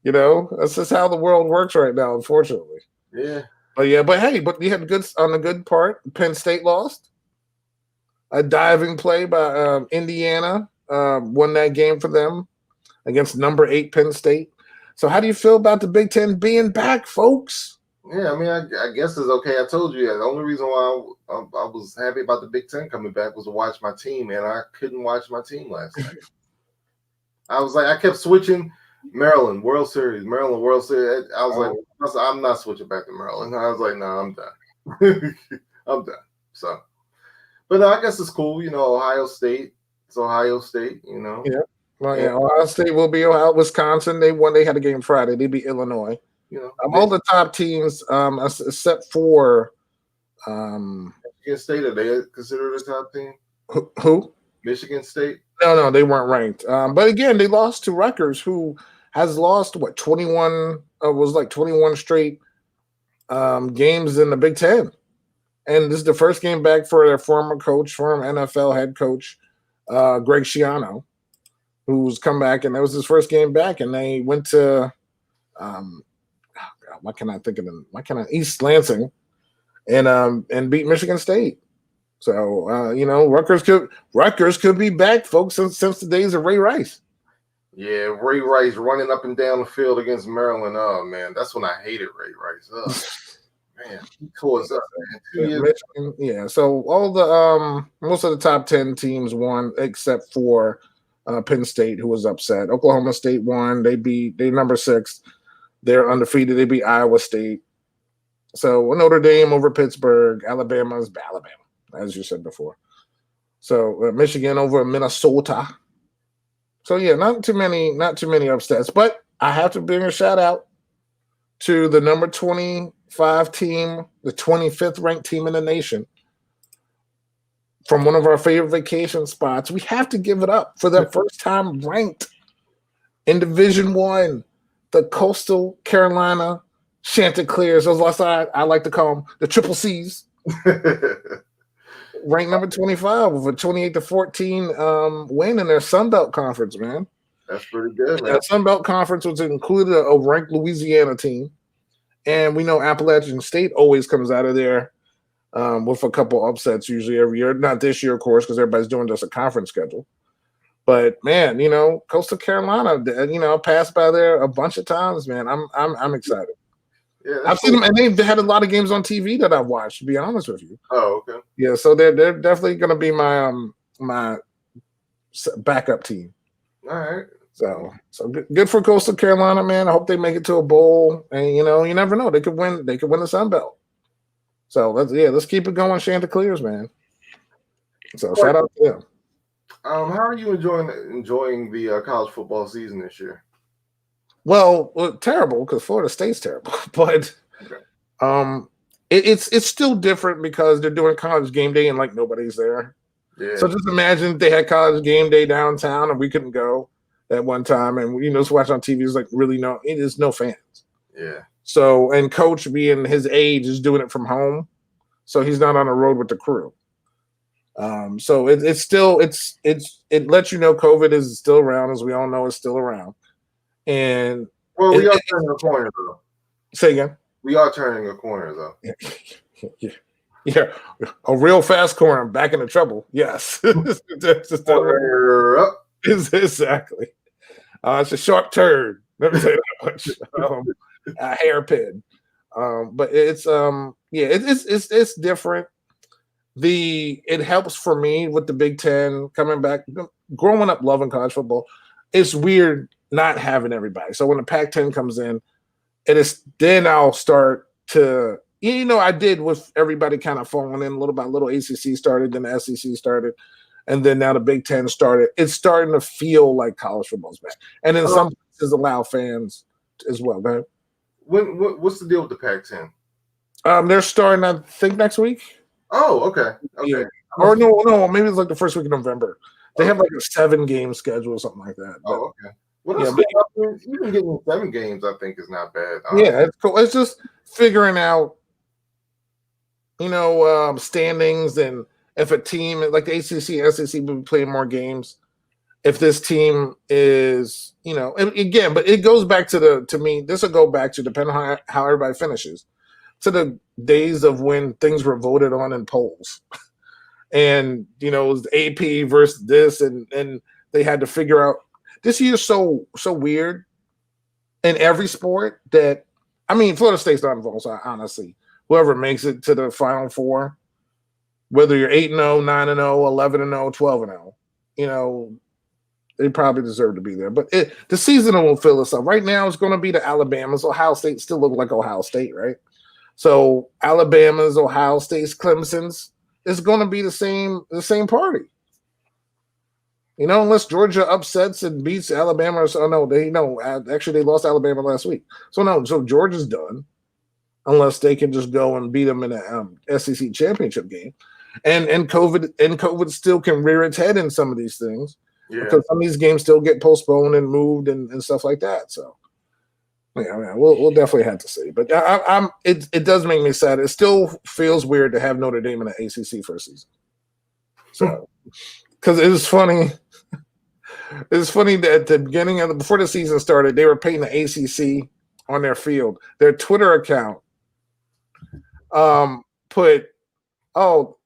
that's just how the world works right now, unfortunately. Yeah. But you had on the good part. Penn State lost. A diving play by Indiana won that game for them against number 8 Penn State. So how do you feel about the Big Ten being back, folks? Yeah, I mean, I guess it's okay. I told you the only reason why I was happy about the Big Ten coming back was to watch my team, and I couldn't watch my team last night. I was like, I kept switching Maryland World Series. I was like, I'm not switching back to Maryland. I was like, no, I'm done. I'm done. So, but I guess it's cool. Ohio State. It's Ohio State. Yeah. Well, yeah. Ohio State will be Ohio. Wisconsin. They won. They had a game Friday. They beat Illinois. All the top teams, except for Michigan State, are they considered a top team? Who? Michigan State? No, they weren't ranked. But again, they lost to Rutgers, who has lost 21 straight games in the Big Ten. And this is the first game back for their former NFL head coach, Greg Schiano, who's come back, and that was his first game back, and they went to East Lansing and beat Michigan State. So Rutgers could be back, folks, since the days of Ray Rice. Yeah, Ray Rice running up and down the field against Maryland. Oh man, that's when I hated Ray Rice. Oh man, he tore us up, man. Yeah, so all the most of the top 10 teams won except for Penn State, who was upset. Oklahoma State won. They number 6. They're undefeated. They beat Iowa State. So Notre Dame over Pittsburgh. Alabama's Alabama, as you said before. So Michigan over Minnesota. So yeah, not too many upsets. But I have to bring a shout out to the number 25 team, the 25th ranked team in the nation, from one of our favorite vacation spots. We have to give it up for their first time ranked in Division I. The Coastal Carolina Chanticleers, those I like to call them the Triple C's, ranked number 25 with a 28-14 win in their Sun Belt Conference, man. That's pretty good, man. That Sun Belt Conference was included a ranked Louisiana team, and we know Appalachian State always comes out of there with a couple upsets usually every year. Not this year, of course, because everybody's doing just a conference schedule. But man, Coastal Carolina, passed by there a bunch of times, man. I'm excited. Yeah, I've seen them, and they've had a lot of games on TV that I've watched. To be honest with you. Oh, okay. Yeah, so they're definitely going to be my my backup team. All right. So good for Coastal Carolina, man. I hope they make it to a bowl, and you never know, they could win. They could win the Sun Belt. So let's keep it going, Chanticleers, man. So shout out to them. How are you enjoying the college football season this year? Well, terrible because Florida State's terrible, but it's still different because they're doing college game day and like nobody's there. Yeah. So just imagine if they had college game day downtown and we couldn't go at one time, and just watch on TV is like really it is no fans. Yeah. So and coach being his age is doing it from home, so he's not on the road with the crew. So it lets COVID is still around, as we all know, it's still around. And we are turning the corner though. Say again. We are turning a corner, though. Yeah. A real fast corner, back into trouble. Yes. Corner up. Exactly. It's a short turn. Let me tell you that much. A hairpin. But it's different. It helps for me with the Big Ten coming back. Growing up loving college football, it's weird not having everybody. So when the Pac-10 comes in, then I'll start to, I did with everybody kind of falling in little by little. ACC started, then the SEC started, and then now the Big Ten started. It's starting to feel like college football's back, and then some places allow fans as well. Go ahead. What's the deal with the Pac-10? They're starting, I think, next week. Oh, okay. Yeah. Or no, maybe it's like the first week of November. They have like a 7-game schedule or something like that. But, okay. Well, even getting 7 games, I think, is not bad. Yeah, it's cool. It's just figuring out, standings, and if a team like the ACC, SEC will be playing more games. If this team is, and again, but it goes back to me, this will go back to, depending on how everybody finishes, to the days of when things were voted on in polls. And, it was AP versus this, and they had to figure out. This year's so weird in every sport that, Florida State's not involved, so honestly, whoever makes it to the Final Four, whether you're 8-0, 9-0, 11-0, 12-0, they probably deserve to be there. But the season will fill us up. Right now, it's going to be the Alabamas. Ohio State still look like Ohio State, right? So Alabama's, Ohio State's, Clemson's, it's going to be the same party. Unless Georgia upsets and beats Alabama. Actually, they lost Alabama last week. So Georgia's done, unless they can just go and beat them in a SEC championship game. And COVID still can rear its head in some of these things, because some of these games still get postponed and moved and stuff like that. So, we'll definitely have to see. But it does make me sad. It still feels weird to have Notre Dame in the ACC for a season. So, because it was funny. It's funny that at the beginning before the season started, they were painting the ACC on their field. Their Twitter account put,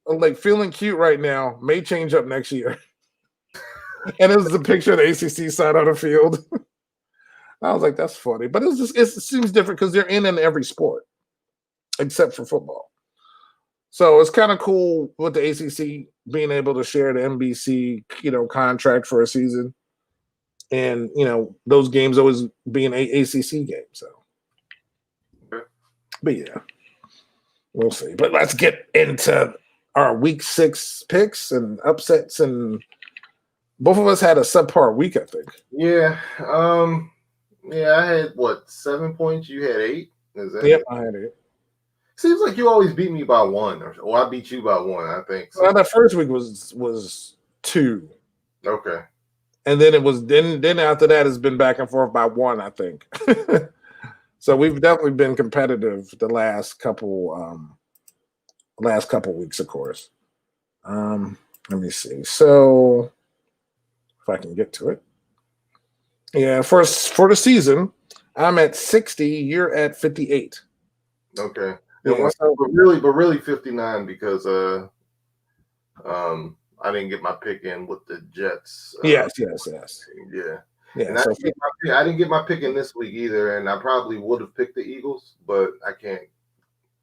like, feeling cute right now, may change up next year. And it was a picture of the ACC side on the field. I was like, that's funny. But it seems different because they're in every sport except for football. So it's kind of cool with the ACC being able to share the NBC, contract for a season, and those games always being ACC games. So, but yeah, we'll see. But let's get into our Week 6 picks and upsets, and both of us had a subpar week, I think. Yeah. I had 7 points. You had 8. Yep, I had 8. Seems like you always beat me by 1, or I beat you by 1. I think. So. Well, that first week was 2. Okay. And then it was then after that it's been back and forth by 1, I think. So we've definitely been competitive the last couple weeks, of course. Let me see. So if I can get to it. Yeah, for the season, I'm at 60. You're at 58. Okay. Yeah, but really 59 because I didn't get my pick in with the Jets. Yes. Yeah. And I didn't get my pick in this week either, and I probably would have picked the Eagles, but I can't.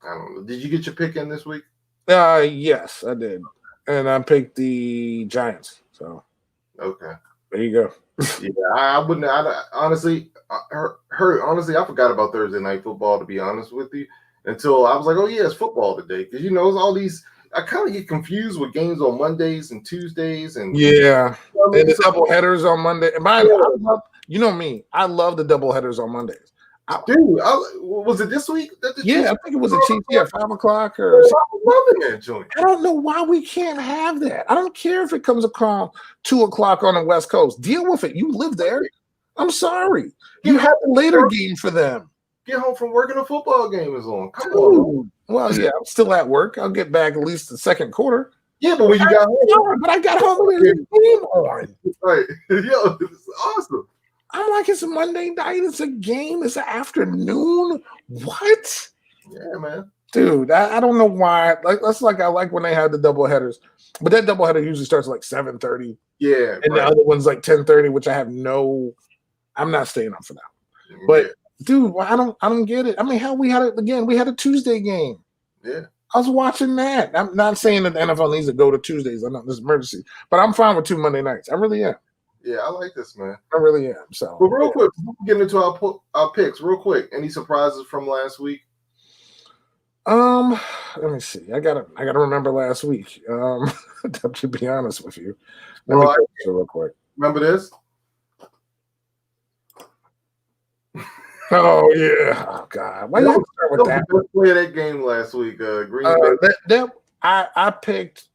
I don't know. Did you get your pick in this week? Yes, I did, and I picked the Giants. So okay, there you go. Yeah, I wouldn't. Honestly, honestly, I forgot about Thursday Night Football, to be honest with you, until I was like, oh yeah, it's football today, because it's all these. I kind of get confused with games on Mondays and Tuesdays, and and the double headers on Monday. You know me, I love the double headers on Mondays. Was it this week? I think it was a Chiefs. Yeah, 5:00 or. I'm loving that joint. I don't know why we can't have that. I don't care if it comes across 2:00 on the West Coast. Deal with it. You live there. I'm sorry. You have a later game for them. Get home from work and a football game is on. Come on. Well, yeah, I'm still at work. I'll get back at least the second quarter. Yeah, but when you got home. But I got home with the game on. Right. Yo, it's awesome. I'm like, it's a Monday night. It's a game. It's an afternoon. What? Yeah, man. Dude, I don't know why. That's like I like when they had the double headers, but that double header usually starts like 7:30. Yeah, and right. the other one's like 10:30, which I'm not staying up for that. But dude, I don't get it. I mean, hell, we had it again. We had a Tuesday game. Yeah. I was watching that. I'm not saying that the NFL needs to go to Tuesdays. I'm not this emergency, but I'm fine with 2 Monday nights. I really am. Yeah, I like this, man. I really am. So, but real quick, getting into our picks, real quick. Any surprises from last week? Let me see. I gotta remember last week. To be honest with you, let me go real quick. Remember this? Oh yeah. Oh God. Why you have to start with that? Best play of that game last week. Green Bay. I picked.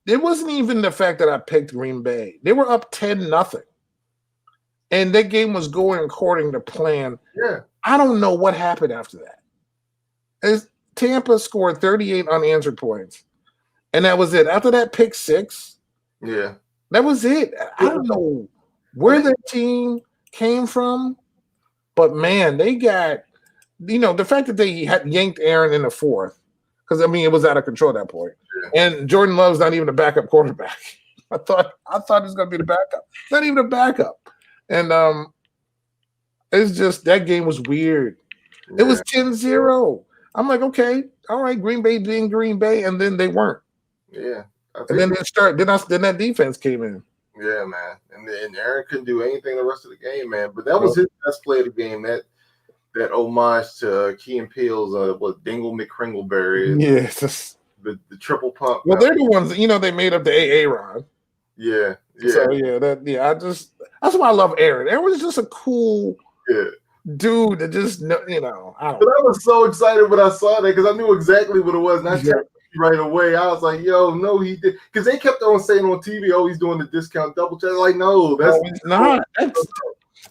It wasn't even the fact that I picked Green Bay. They were up 10-0. And that game was going according to plan. Yeah. I don't know what happened after that. Tampa scored 38 unanswered points. And that was it. After that pick 6, yeah, that was it. I don't know where that team came from, but man, they got, the fact that they had yanked Aaron in the 4th, because I mean it was out of control at that point. Yeah. And Jordan Love's not even a backup quarterback. I thought it was gonna be the backup. Not even a backup. And it's just that game was weird. Yeah. It was 10-0. I'm like, okay, all right, Green Bay being Green Bay, and then they weren't. Yeah. And then then that defense came in. Yeah, man. And Aaron couldn't do anything the rest of the game, man. But that was his best play of the game. That homage to Key and Peele's Dingle McCringleberry. Yes. The triple pump. Well, they're the ones that, they made up the AA-Ron. Yeah. Yeah. So that's why I love Aaron. Aaron was just a cool dude that just, I don't know. But I was so excited when I saw that because I knew exactly what it was. And I texted you right away. I was like, yo, no, he did. Because they kept on saying on TV, oh, he's doing the discount double check. Like, no, it's not.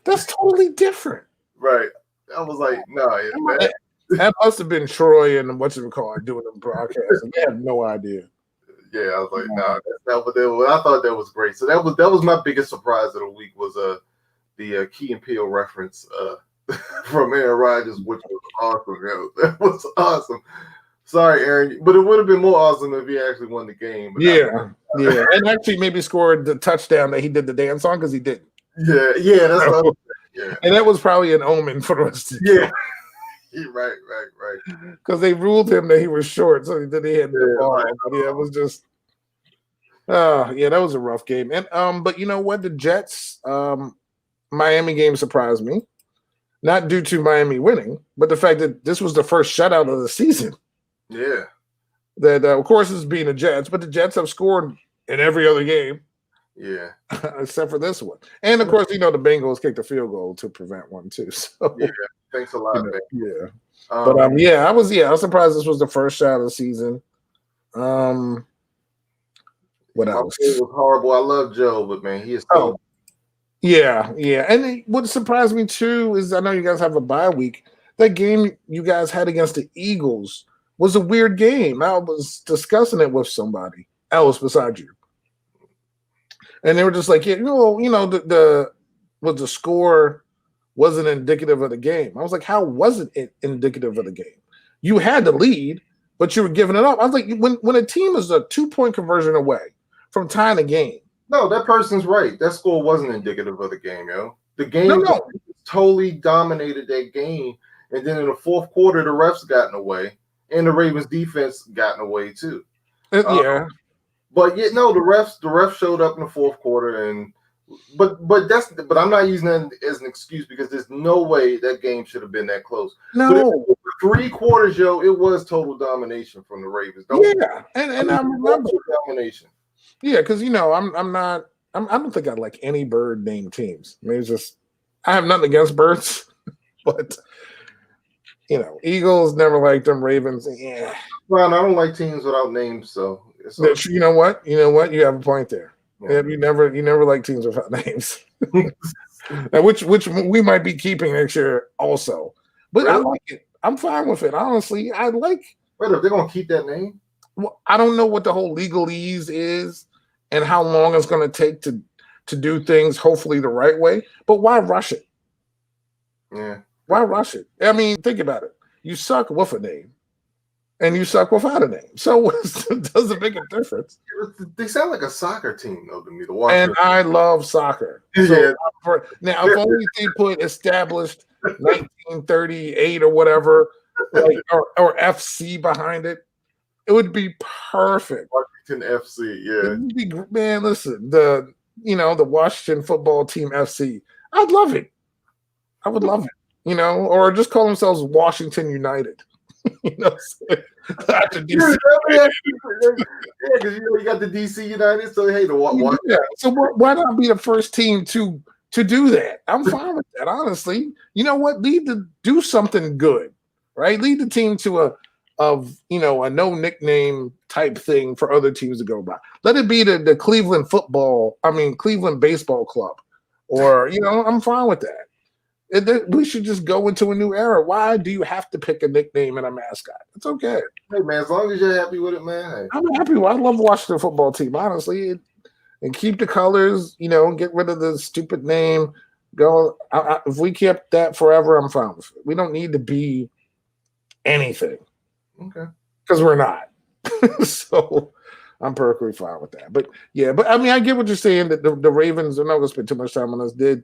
That's totally different. Right. I was like, no. That must have been Troy and doing the broadcast. And they have no idea. Yeah, I was like, no, that's not what they were. I thought that was great. So that was my biggest surprise of the week was the Key and Peele reference from Aaron Rodgers, which was awesome. That was awesome. Sorry, Aaron, but it would have been more awesome if he actually won the game. Yeah, and actually maybe scored the touchdown that he did the dance on because he didn't. Yeah, that's what and that was probably an omen for the rest of the game. Right. Because they ruled him that he was short, so that he had the ball. Right. It was just, that was a rough game. And but you know what? The Jets, Miami game surprised me, not due to Miami winning, but the fact that this was the first shutout of the season. Yeah. That of course is being the Jets, but the Jets have scored in every other game. Yeah. Except for this one. And of course, the Bengals kicked a field goal to prevent one too. So yeah. Thanks a lot, man. Yeah. But I was surprised this was the first shot of the season. What else? It was horrible. I love Joe, but man, he is so yeah. And what surprised me too is I know you guys have a bye week. That game you guys had against the Eagles was a weird game. I was discussing it with somebody else besides you. And they were just like, the score wasn't indicative of the game. I was like, how wasn't it indicative of the game? You had the lead, but you were giving it up. I was like, when a team is a 2-point conversion away from tying the game. No, that person's right. That score wasn't indicative of the game, yo. The game totally dominated that game. And then in the fourth quarter, the refs got in the way. And the Ravens defense got in the way too. Yeah. But the refs showed up in the fourth quarter but I'm not using that as an excuse because there's no way that game should have been that close. No. But 3 quarters, yo, it was total domination from the Ravens. And I remember domination. Yeah, because I don't think I like any bird named teams. I mean, it's just I have nothing against birds, but Eagles never liked them. Ravens, yeah. Well, I don't like teams without names, so you know what? You have a point there. Yeah. You never like teams without names. which we might be keeping next year also. But really? I like it. I'm fine with it. Honestly, I like. Wait, if they're gonna keep that name? Well, I don't know what the whole legalese is and how long it's going to take to do things hopefully the right way. But why rush it? Yeah. Why rush it? I mean, think about it. You suck with a name, and you suck without a name. So it doesn't make a difference. They sound like a soccer team, though, to me. The And Washington. I love soccer. So Yeah. now, if only they put established 1938 or whatever, like or FC behind it, it would be perfect. Washington FC, yeah. It would be, man, listen, the Washington football team FC. I'd love it. I would love it. Or just call themselves Washington United. After DC. Yeah, because you got the DC United, so hey, the Washington. Yeah. So why not be the first team to do that? I'm fine with that, honestly. You know what? Lead to do something good, right? Lead the team to a no nickname type thing for other teams to go by. Let it be the Cleveland baseball club, or I'm fine with that. We should just go into a new era. Why do you have to pick a nickname and a mascot? It's okay. Hey man, as long as you're happy with it, man. Hey. I'm happy. I love watching the football team, honestly, and keep the colors. Get rid of the stupid name. Go. If we kept that forever, I'm fine with it. We don't need to be anything. Okay. Because we're not. So I'm perfectly fine with that. But yeah, I mean, I get what you're saying that the Ravens are not going to spend too much time on us. Did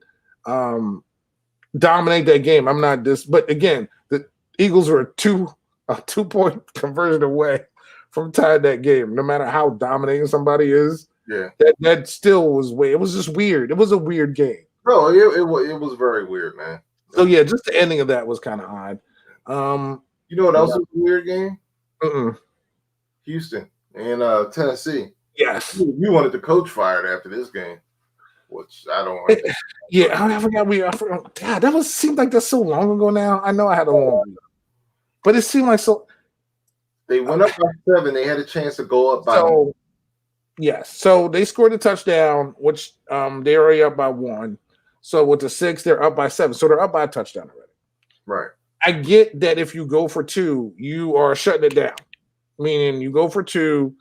dominate that game. I'm not but again, the Eagles were a 2-point conversion away from tying that game. No matter how dominating somebody is, yeah, that still was weird. It was just weird. It was a weird game. No, it was very weird, man. So yeah, just the ending of that was kind of odd. You know what else was a weird game? Mm-mm. Houston and Tennessee. Yes, you wanted the coach fired after this game. Which I don't want. Yeah, I forgot. God, seemed like that's so long ago now. I know I had a long week, but it seemed like so. They went up by 7. They had a chance to go up by. Yes. So they scored a touchdown, which they're already up by 1. So with the 6, they're up by 7. So they're up by a touchdown already. Right. I get that if you go for 2, you are shutting it down. Meaning you go for 2.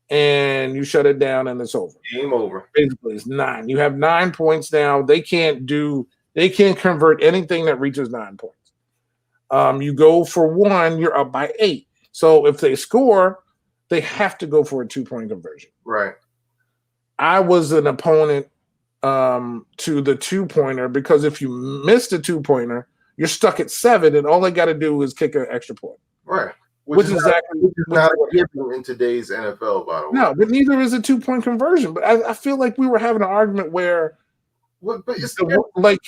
And you shut it down, and it's over. Game over. Basically, it's 9. You have 9 points now. They can't convert anything that reaches 9 points. You go for 1, you're up by 8. So if they score, they have to go for a 2-point conversion. Right. I was an opponent to the 2-pointer because if you miss the 2-pointer, you're stuck at 7, and all they got to do is kick an extra point. Right. Which is not given in today's NFL, by the way. No, but neither is a 2-point conversion. But I feel like we were having an argument where, but it's like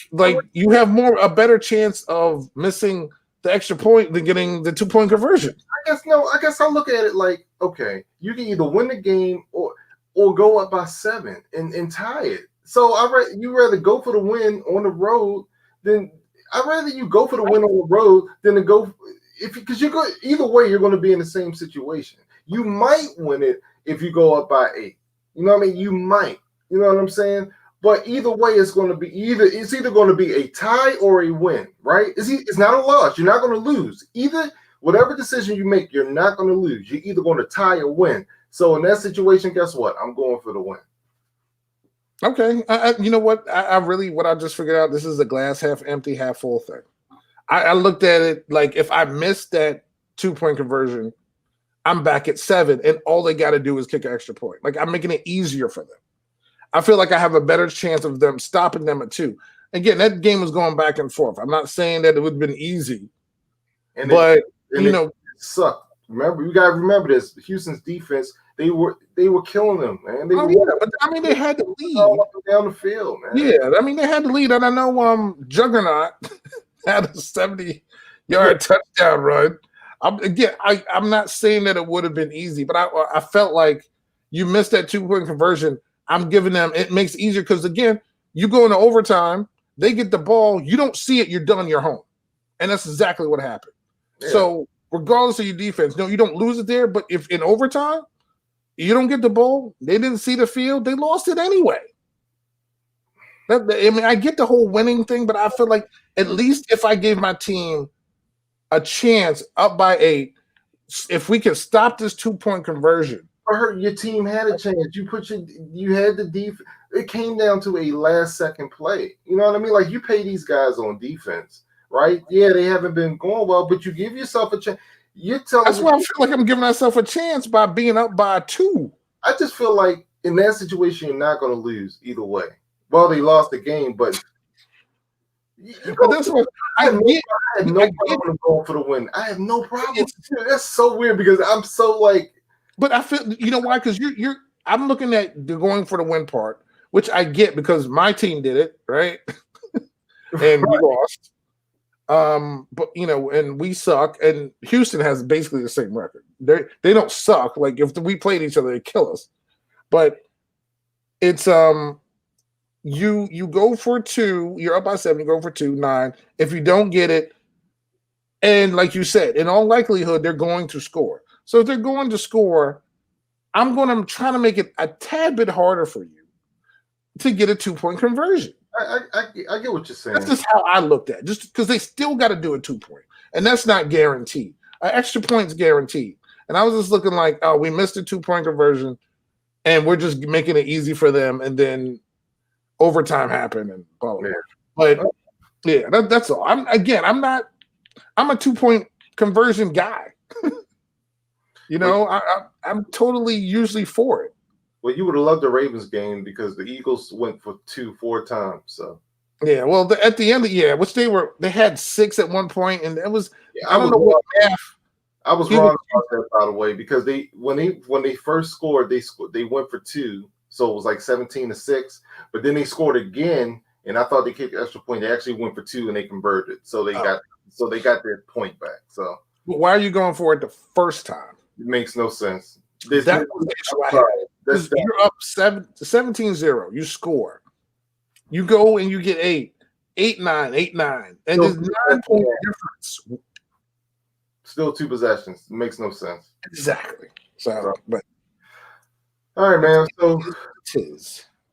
you have a better chance of missing the extra point than getting the 2-point conversion. I guess I look at it like, okay, you can either win the game or go up by 7 and tie it. So you rather go for the win on the road than I'd rather you go for the win on the road than to go. Because either way, you're going to be in the same situation. You might win it if you go up by 8. You know what I mean? You might. You know what I'm saying? But either way, it's either going to be a tie or a win, right? It's not a loss. You're not going to lose. Whatever decision you make, you're not going to lose. You're either going to tie or win. So in that situation, guess what? I'm going for the win. Okay. You know what? What I just figured out, this is a glass half empty, half full thing. I looked at it like if I missed that 2-point conversion, I'm back at 7, and all they got to do is kick an extra point. Like I'm making it easier for them. I feel like I have a better chance of them stopping them at 2. Again, that game was going back and forth. I'm not saying that it would have been easy, but it sucked. Remember, you got to remember this: Houston's defense. They were killing them, man. But I mean, they had to lead all up and down the field, man. Yeah, I mean, they had to lead, and I know Juggernaut had a 70-yard touchdown run. I'm not saying that it would have been easy, but I felt like you missed that 2-point conversion. I'm giving them, it makes it easier because, again, you go into overtime, they get the ball, you don't see it, you're done, you're home. And that's exactly what happened. Yeah. So regardless of your defense, no, you don't lose it there, but if in overtime, you don't get the ball, they didn't see the field, they lost it anyway. I get the whole winning thing, but I feel like at least if I gave my team a chance up by 8, if we can stop this 2-point conversion. Your team had a chance. You had the defense. It came down to a last-second play. You know what I mean? Like you pay these guys on defense, right? Yeah, they haven't been going well, but you give yourself a chance. You're telling That's me. why I feel like I'm giving myself a chance by being up by 2. I just feel like in that situation, you're not going to lose either way. Well, they lost the game, but you But go. that's what I I get. have no problem going for the win. I have no problem. That's so weird because I'm so like. But I feel why? Because you're. I'm looking at the going for the win part, which I get because my team did it right, and we lost. But and we suck, and Houston has basically the same record. They don't suck. Like if we played each other, they kill us. But it's you go for 2, you're up by 7, you go for 2, 9. If you don't get it, and like you said, in all likelihood, they're going to score. So if they're going to score, I'm try to make it a tad bit harder for you to get a 2-point conversion. I get what you're saying. That's just how I looked at it, just because they still got to do a 2-point, and that's not guaranteed. An extra point's guaranteed. And I was just looking like, oh, we missed a 2-point conversion, and we're just making it easy for them, and then overtime happened and blah, blah, blah. But yeah, that's all. I'm a 2-point conversion guy. I'm totally usually for it. Well, you would have loved the Ravens game because the Eagles went for 2 4 times. So yeah, well, at the end, which they had 6 at one point, and it was I don't know what math. I was wrong about that, by the way, because when they first scored, they went for 2, so it was like 17-6. But then they scored again, and I thought they kicked an extra point. They actually went for 2 and they converted, so they got their point back. So but why are you going for it the first time? It makes no sense. You're up 17-0. You score. You go and you get 8-9, and there's 9-point difference. Still 2 possessions. It makes no sense. Exactly. So, but all right, man. So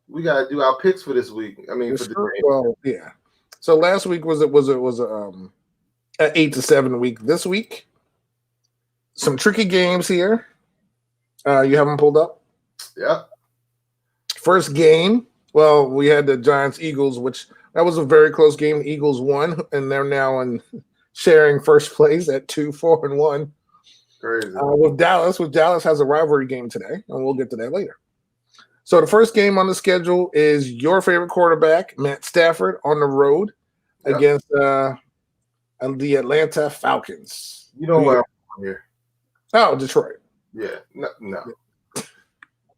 we gotta do our picks for this week. I mean, yeah. So last week was an 8-7 week. This week, some tricky games here. You have them pulled up? Yeah. First game, well, we had the Giants-Eagles, which that was a very close game. The Eagles won, and they're now sharing first place at 2-4-1. Crazy. With Dallas. Dallas has a rivalry game today, and we'll get to that later. So the first game on the schedule is your favorite quarterback, Matt Stafford, on the road against the Atlanta Falcons. You know what I'm here? Oh, Detroit. Yeah, no.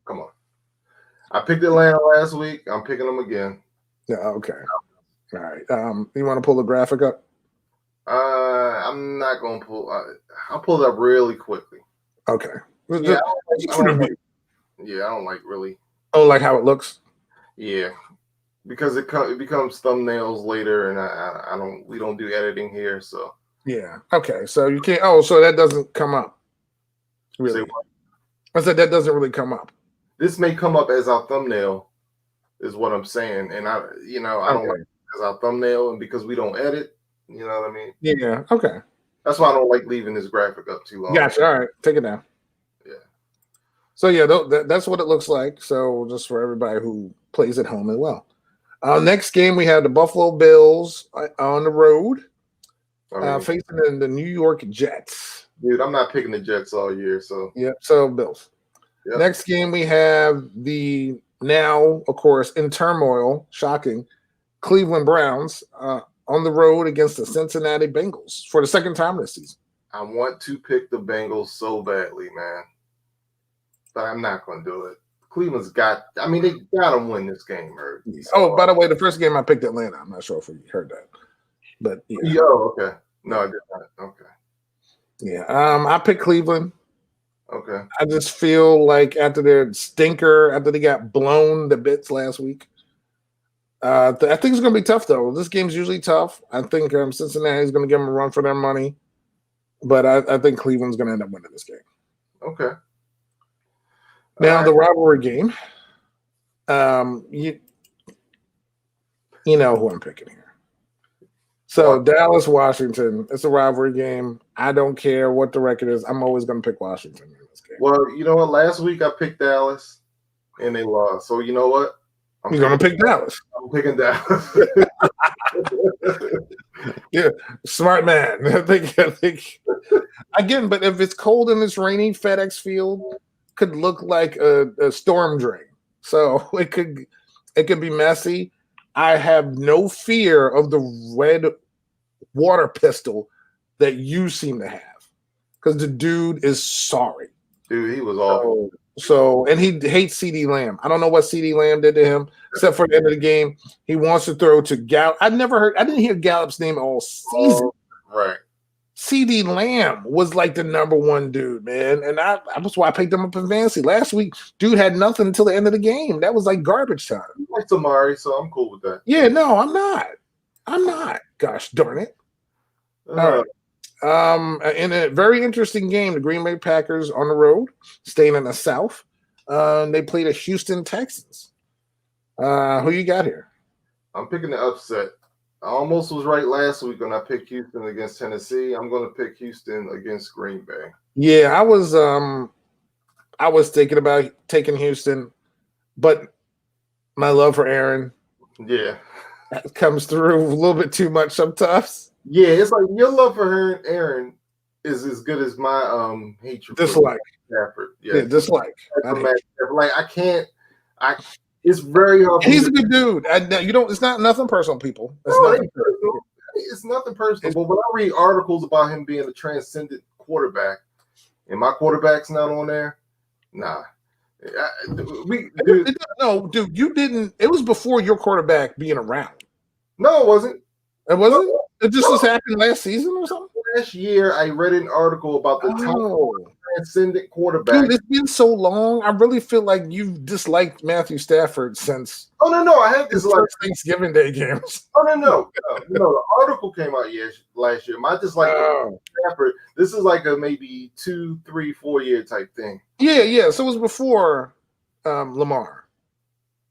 Come on. I picked Atlanta last week. I'm picking them again. Yeah, okay. All right. You want to pull the graphic up? I'm not going to pull. I'll pull it up really quickly. Okay. Yeah, I don't like really. Oh, like how it looks? Yeah, because it becomes thumbnails later, and we don't do editing here, so. Yeah. Okay. So you can't. Oh, so that doesn't come up. Really? I said that doesn't really come up. This may come up as our thumbnail, is what I'm saying, and I don't like it as our thumbnail, and because we don't edit, you know what I mean? Yeah. Okay. That's why I don't like leaving this graphic up too long. Gotcha. All right, take it down. Yeah. So yeah, that's what it looks like. So just for everybody who plays at home as well. Next game we have the Buffalo Bills on the road, facing the New York Jets. Dude, I'm not picking the Jets all year, so. Yep, so Bills. Yep. Next game, we have the now, of course, in turmoil, shocking, Cleveland Browns on the road against the Cincinnati Bengals for the second time this season. I want to pick the Bengals so badly, man, but I'm not going to do it. Cleveland's they got to win this game, Herb. Oh, by the way, the first game I picked Atlanta. I'm not sure if you heard that, but yeah. Okay. No, I did not. Okay. Yeah, I picked Cleveland. Okay. I just feel like after they got blown to bits last week. I think it's going to be tough, though. This game's usually tough. I think Cincinnati's going to give them a run for their money, but I think Cleveland's going to end up winning this game. Okay. Now the rivalry game. You know who I'm picking here. So Dallas, Washington, it's a rivalry game. I don't care what the record is. I'm always going to pick Washington in this game. Well, you know what? Last week I picked Dallas, and they lost. So you know what? You're going to pick Dallas. I'm picking Dallas. Yeah, smart man. I think again, but if it's cold and it's rainy, FedEx Field could look like a storm drain. So it could be messy. I have no fear of the red water pistol that you seem to have because the dude is sorry. Dude, he was awful. So and he hates CD Lamb. I don't know what CD Lamb did to him, except for the end of the game. He wants to throw to Gallup. I didn't hear Gallup's name all season. Right. CD Lamb was like the number one dude, man. And that's why I picked him up in fantasy. Last week, dude had nothing until the end of the game. That was like garbage time. I like Tamari, so I'm cool with that. Yeah, no, I'm not. I'm not. Gosh darn it. All right. In a very interesting game, the Green Bay Packers on the road, staying in the South. They played the Houston Texans. Who you got here? I'm picking the upset. I almost was right last week when I picked Houston against Tennessee. I'm going to pick Houston against Green Bay. Yeah, I was thinking about taking Houston, but my love for Aaron, comes through a little bit too much sometimes. Yeah, it's like your love for Aaron is as good as my hatred dislike. Stafford. Yeah, dislike. I can't. It's very hard. He's a good dude. It's not nothing personal, people. It's nothing personal. But when I read articles about him being a transcendent quarterback, and my quarterback's not on there, nah. No, dude, you didn't. It was before your quarterback being around. No, it wasn't. It wasn't. It just happened last season or something. Last year, I read an article about the top transcendent quarterback. Dude, it's been so long. I really feel like you've disliked Matthew Stafford since. Oh no, I have this like Thanksgiving Day games. Oh no. The article came out last year. My dislike Stafford. This is like a maybe 2, 3, 4 year type thing. Yeah. So it was before Lamar.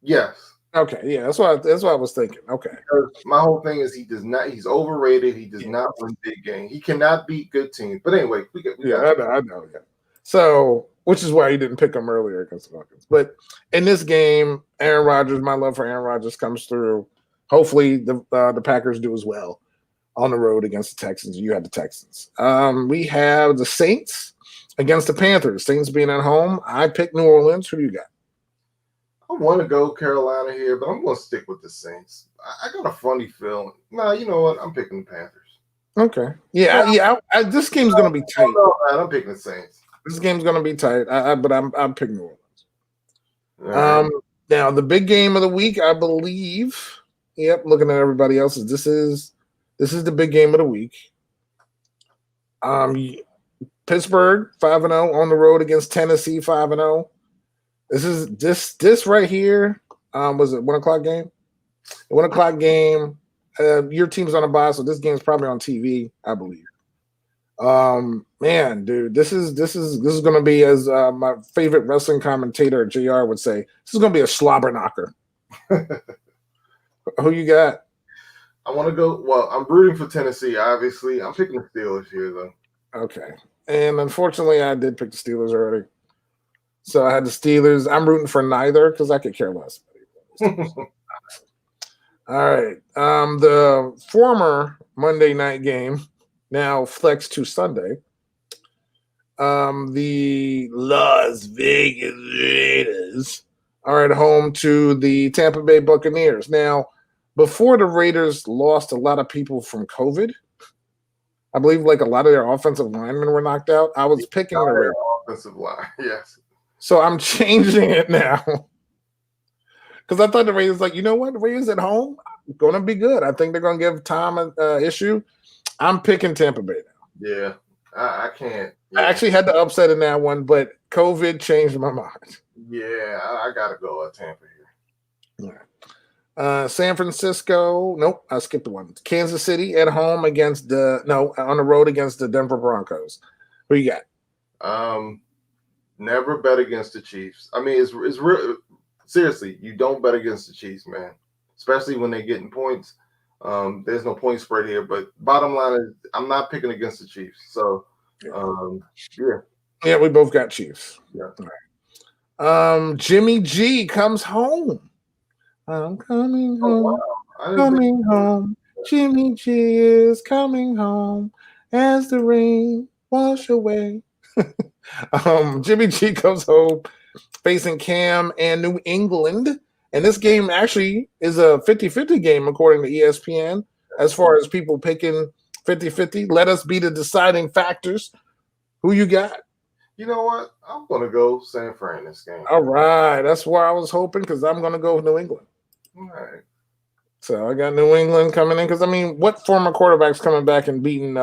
Yes. Okay, yeah, that's what I was thinking. Okay. Because my whole thing is he's overrated. He does not win big games. He cannot beat good teams. But anyway, I know. Yeah. So, which is why you didn't pick him earlier against the Falcons. But in this game, Aaron Rodgers, my love for Aaron Rodgers comes through. Hopefully, the Packers do as well on the road against the Texans. You have the Texans. We have the Saints against the Panthers. Saints being at home. I picked New Orleans. Who do you got? I want to go Carolina here, but I'm going to stick with the Saints. I got a funny feeling. No, you know what? I'm picking the Panthers. Okay. Yeah. This game's going to be tight. No, I'm picking the Saints. This game's going to be tight. But I'm picking New Orleans. Now the big game of the week, I believe. Yep. Looking at everybody else's, this is the big game of the week. Pittsburgh 5-0 on the road against Tennessee 5-0. This right here. Was it 1:00 game? 1:00 game. Your team's on a bye, so this game's probably on TV, I believe. Man, dude, this is going to be, as my favorite wrestling commentator JR would say, this is going to be a slobber knocker. Who you got? I want to go. Well, I'm rooting for Tennessee. Obviously, I'm picking the Steelers here, though. Okay, and unfortunately, I did pick the Steelers already. So I had the Steelers. I'm rooting for neither because I could care less. All right. The former Monday night game now flexed to Sunday. The Las Vegas Raiders are at home to the Tampa Bay Buccaneers. Now, before the Raiders lost a lot of people from COVID, I believe like a lot of their offensive linemen were knocked out. I was picking the Raiders. Offensive line, yes. So I'm changing it now because I thought the Raiders like, you know what? The Raiders at home going to be good. I think they're going to give Tom an issue. I'm picking Tampa Bay now. Yeah, I can't. Yeah. I actually had the upset in that one, but COVID changed my mind. Yeah, I got to go at Tampa here. Yeah. San Francisco. Nope, I skipped one. Kansas City at home on the road against the Denver Broncos. Who you got? Never bet against the Chiefs. I mean, it's real. Seriously, you don't bet against the Chiefs, man. Especially when they're getting points. There's no point spread here, but bottom line is I'm not picking against the Chiefs. So, yeah, we both got Chiefs. Yeah. All right. Jimmy G comes home. I'm coming home. Oh, wow. Coming home. Jimmy G is coming home as the rain wash away. Jimmy G comes home facing Cam and New England. And this game actually is a 50-50 game, according to ESPN, as far as people picking 50-50. Let us be the deciding factors. Who you got? You know what? I'm going to go San Fran this game. All right. That's where I was hoping because I'm going to go with New England. All right. So I got New England coming in because, I mean, what former quarterback's coming back and beating,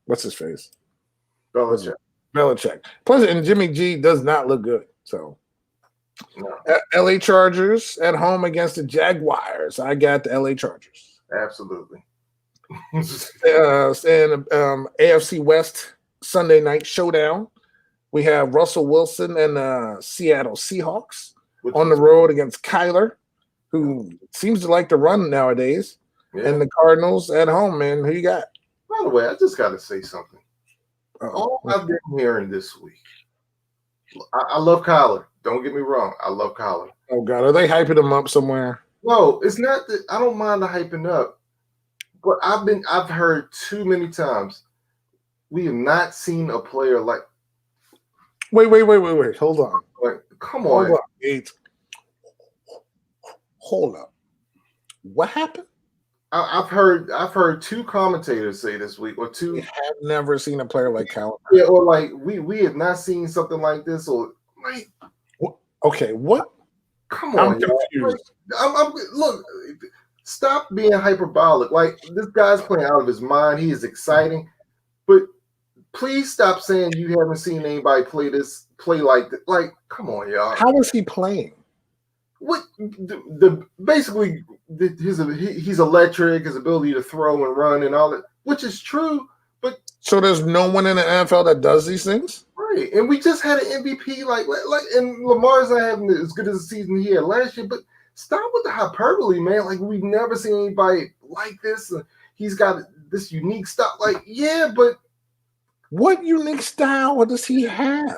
what's his face? Belichick. Plus, and Jimmy G does not look good. So, no. LA Chargers at home against the Jaguars. I got the LA Chargers. Absolutely. And AFC West Sunday night showdown. We have Russell Wilson and Seattle Seahawks on the road against Kyler, who seems to like to run nowadays, and the Cardinals at home, man. Who you got? By the way, I just got to say something. All I've been hearing this week, I love Kyler. Don't get me wrong. I love Kyler. Oh, God. Are they hyping him up somewhere? No, it's not that. I don't mind the hyping up. But I've heard too many times, we have not seen a player like. Wait. Hold on. Like, come on. Hold on. Hold up. What happened? I've heard two commentators say this week, or two. We have never seen a player like Kyler. Yeah, or like we have not seen something like this, or like. Okay, what? Come on, I'm confused. Like, look. Stop being hyperbolic. Like, this guy's playing out of his mind. He is exciting, but please stop saying you haven't seen anybody play like this. Like, come on, y'all. How is he playing? What basically he's electric. His ability to throw and run and all that, which is true. But so there's no one in the NFL that does these things, right? And we just had an MVP, like, and Lamar's not having as good as a season he had last year, but. Stop with the hyperbole, man. Like, we've never seen anybody like this. He's got this unique stuff. Like, yeah, but what unique style does he have?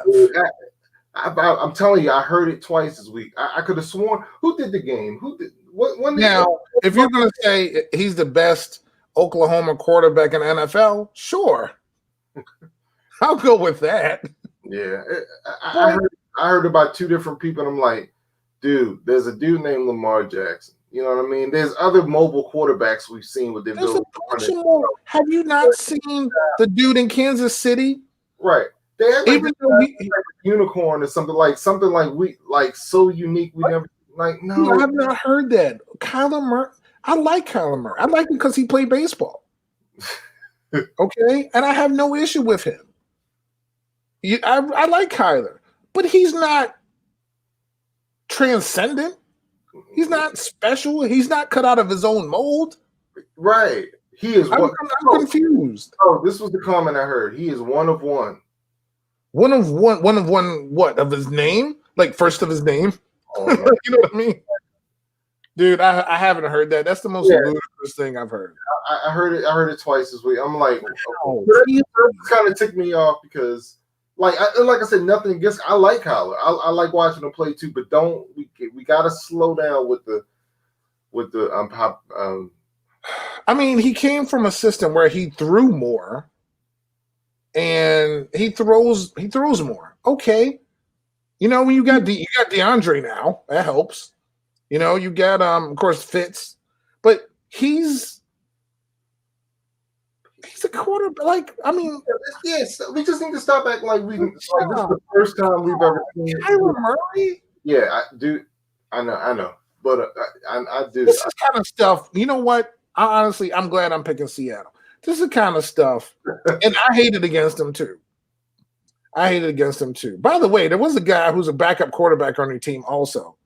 I'm telling you, I heard it twice this week. I could have sworn. Who did the game? Who did what? Now, if you're going to say he's the best Oklahoma quarterback in NFL, sure, I'll go with that. Yeah, I heard about two different people, and I'm like. Dude, there's a dude named Lamar Jackson. You know what I mean? There's other mobile quarterbacks we've seen with them. Have you not seen the dude in Kansas City? Right. They act like a unicorn or something like we like so unique. We never like no. I have not heard that. Kyler Murray. I like Kyler Murray. I like him because he played baseball. Okay, and I have no issue with him. I like Kyler, but he's not transcendent. He's not special. He's not cut out of his own mold. Right. He is. I'm confused. Oh, this was the comment I heard. He is one of one. One of one. One of one. What of his name? Like first of his name. Oh, no. You know what I mean? Dude, I haven't heard that. That's the most ludicrous thing I've heard. I heard it. I heard it twice this week. I'm like, that kind of ticked me off because. Like I said, nothing against. I like Kyler. I like watching him play too. But we got to slow down with the. I mean, he came from a system where he threw more, and he throws more. Okay, when you got DeAndre now, that helps. You got of course Fitz, but he's a quarterback. Like, I mean, yes, we just need to stop acting like this is the first time we've ever seen Kyler Murray. Yeah, I do. I know, but I do. This is kind of stuff. You know what? I'm glad I'm picking Seattle. This is the kind of stuff, and I hate it against them too. By the way, there was a guy who's a backup quarterback on your team also.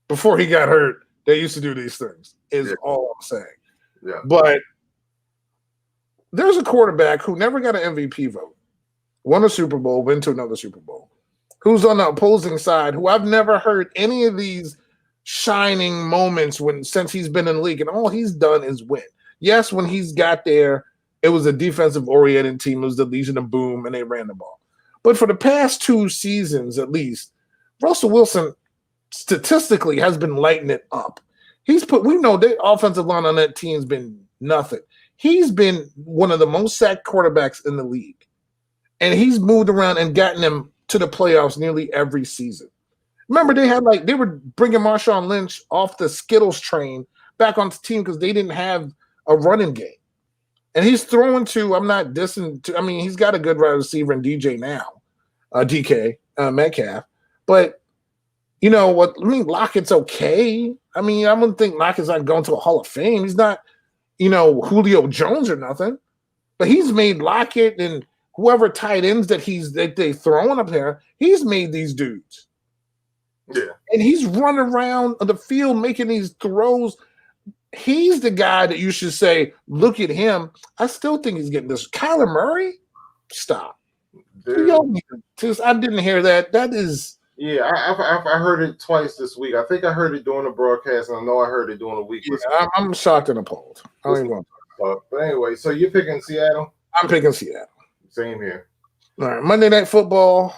Before he got hurt, they used to do these things. Is all I'm saying. Yeah, but. There's a quarterback who never got an MVP vote, won a Super Bowl, went to another Super Bowl, who's on the opposing side, who I've never heard any of these shining moments since he's been in the league, and all he's done is win. Yes, when he's got there, it was a defensive-oriented team. It was the Legion of Boom, and they ran the ball. But for the past 2 seasons, at least, Russell Wilson statistically has been lighting it up. We know the offensive line on that team's been nothing. He's been one of the most sacked quarterbacks in the league. And he's moved around and gotten them to the playoffs nearly every season. Remember, they were bringing Marshawn Lynch off the Skittles train back on the team because they didn't have a running game. And he's throwing to, I'm not dissing to, I mean, he's got a good wide receiver in DJ now, DK, Metcalf. But, you know what? I mean, Lockett's okay. I mean, I wouldn't think Lockett's not going to a Hall of Fame. He's not, Julio Jones or nothing. But he's made Lockett and whoever tight ends that they throwing up there, he's made these dudes. Yeah. And he's running around the field making these throws. He's the guy that you should say, look at him. I still think he's getting this. Kyler Murray? Stop. I didn't hear that. That is. Yeah, I heard it twice this week. I think I heard it during the broadcast, and I know I heard it during the week. Yeah, I'm shocked and appalled. But anyway, so you're picking Seattle? I'm picking Seattle. Same here. All right, Monday Night Football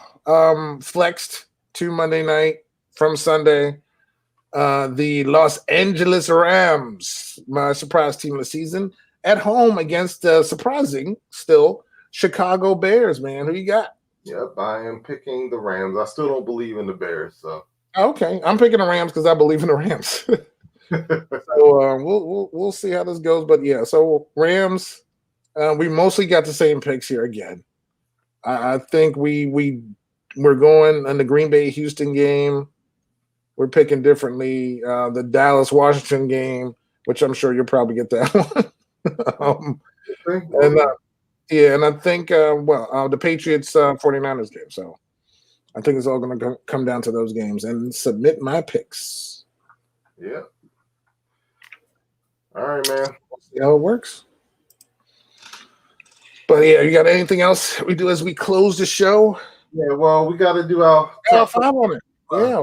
flexed to Monday night from Sunday. The Los Angeles Rams, my surprise team of the season, at home against the surprising still Chicago Bears, man. Who you got? Yep, I am picking the Rams. I still don't believe in the Bears, so. Okay, I'm picking the Rams because I believe in the Rams. So we'll see how this goes, but yeah. So Rams, we mostly got the same picks here again. I think we're going on the Green Bay Houston game. We're picking differently. The Dallas Washington game, which I'm sure you'll probably get that one. And I think the Patriots 49ers game. So I think it's all going to come down to those games and submit my picks. Yeah. All right, man. We'll see how it works. But yeah, you got anything else we do as we close the show? Yeah, well, we got to do our top five on it. Yeah,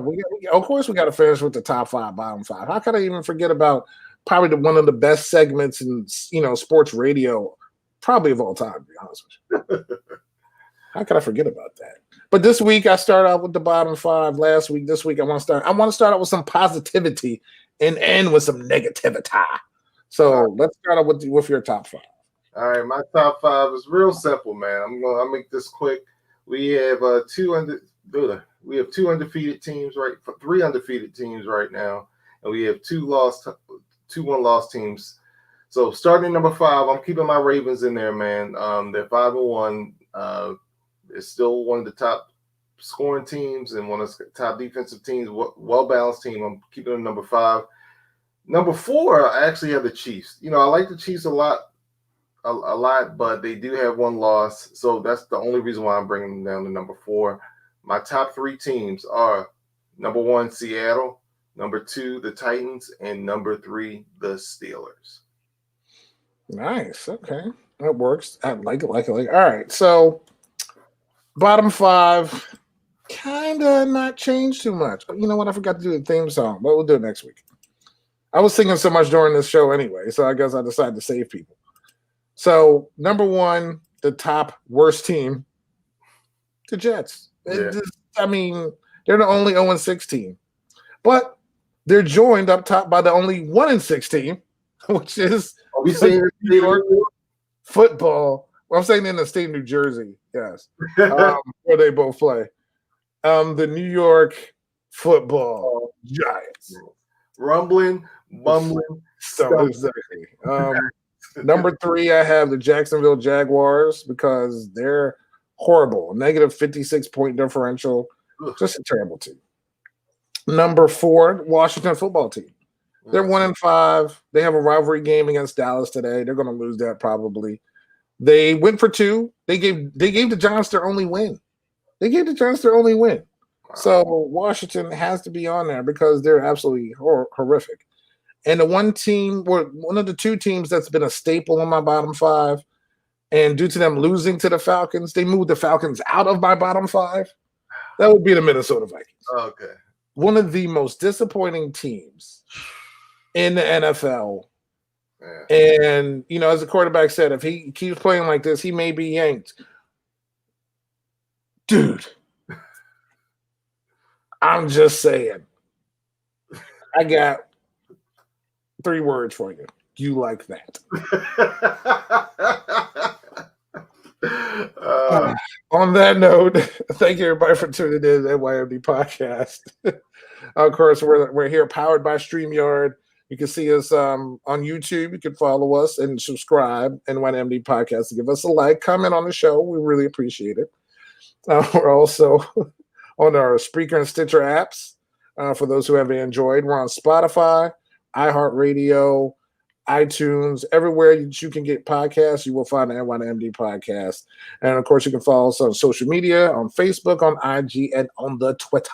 of course we got to finish with the top five, bottom five. How could I even forget about probably one of the best segments in sports radio, probably of all time, to be honest with you. How could I forget about that? But this week I start out with the bottom five. This week I want to start out with some positivity and end with some negativity. So let's start out with your top five. All right, my top five is real simple, man. I'll make this quick. We have two undefeated teams, right? 3 undefeated teams right now, and we have 2 1-loss teams. So starting number 5, I'm keeping my Ravens in there, man. They're 5-1. It's still one of the top scoring teams and one of the top defensive teams, well-balanced team. I'm keeping them number 5. Number 4, I actually have the Chiefs. I like the Chiefs a lot, but they do have 1 loss. So that's the only reason why I'm bringing them down to number 4. My top 3 teams are number 1, Seattle, number 2, the Titans, and number 3, the Steelers. Nice. Okay. That works. I like it. All right. So bottom 5, kind of not changed too much. You know what? I forgot to do the theme song, but we'll do it next week. I was singing so much during this show anyway, so I guess I decided to save people. So number 1, the top worst team, the Jets. Yeah. They're the only 0-6 team, but they're joined up top by the only 1-6 team, which is New York football. Well, I'm saying in the state of New Jersey, yes, where they both play. The New York Football Giants, rumbling, bumbling. So exactly. Number 3, I have the Jacksonville Jaguars because they're horrible. Negative 56-point differential. Just a terrible team. Number 4, Washington Football Team. They're 1-5. They have a rivalry game against Dallas today. They're going to lose that probably. They went for 2. They gave the Giants their only win. Wow. So Washington has to be on there because they're absolutely horrific. And the one of the 2 teams that's been a staple in my bottom 5, and due to them losing to the Falcons, they moved the Falcons out of my bottom 5. That would be the Minnesota Vikings. Okay. One of the most disappointing teams in the NFL. Yeah. And, as the quarterback said, if he keeps playing like this, he may be yanked. Dude, I'm just saying. I got 3 words for you. You like that. On that note, thank you everybody for tuning in to the NYMD podcast. Of course, we're here powered by StreamYard. You can see us on YouTube. You can follow us and subscribe NYMD podcast. Give us a like, comment on the show. We really appreciate it. We're also on our Spreaker and Stitcher apps. For those who haven't enjoyed, we're on Spotify, iHeartRadio, iTunes, everywhere you can get podcasts, you will find the NYMD podcast. And of course, you can follow us on social media, on Facebook, on IG, and on the Twitter,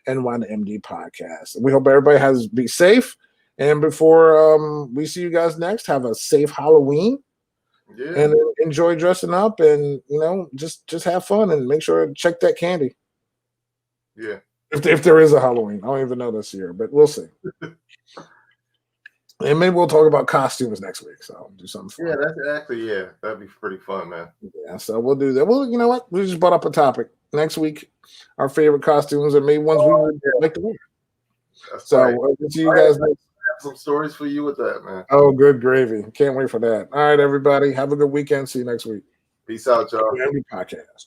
NYMD podcast. We hope everybody be safe. And before we see you guys next, have a safe Halloween. Yeah. And enjoy dressing up, and just have fun, and make sure to check that candy. Yeah. If there is a Halloween, I don't even know this year, but we'll see. And maybe we'll talk about costumes next week. So I'll do something fun. Yeah, that'd be pretty fun, man. Yeah, so we'll do that. Well, you know what? We just brought up a topic. Next week, our favorite costumes, and maybe ones we would like to wear. So we'll see you guys next. Have some stories for you with that, man. Oh, good gravy. Can't wait for that. All right, everybody. Have a good weekend. See you next week. Peace out, y'all. Podcast.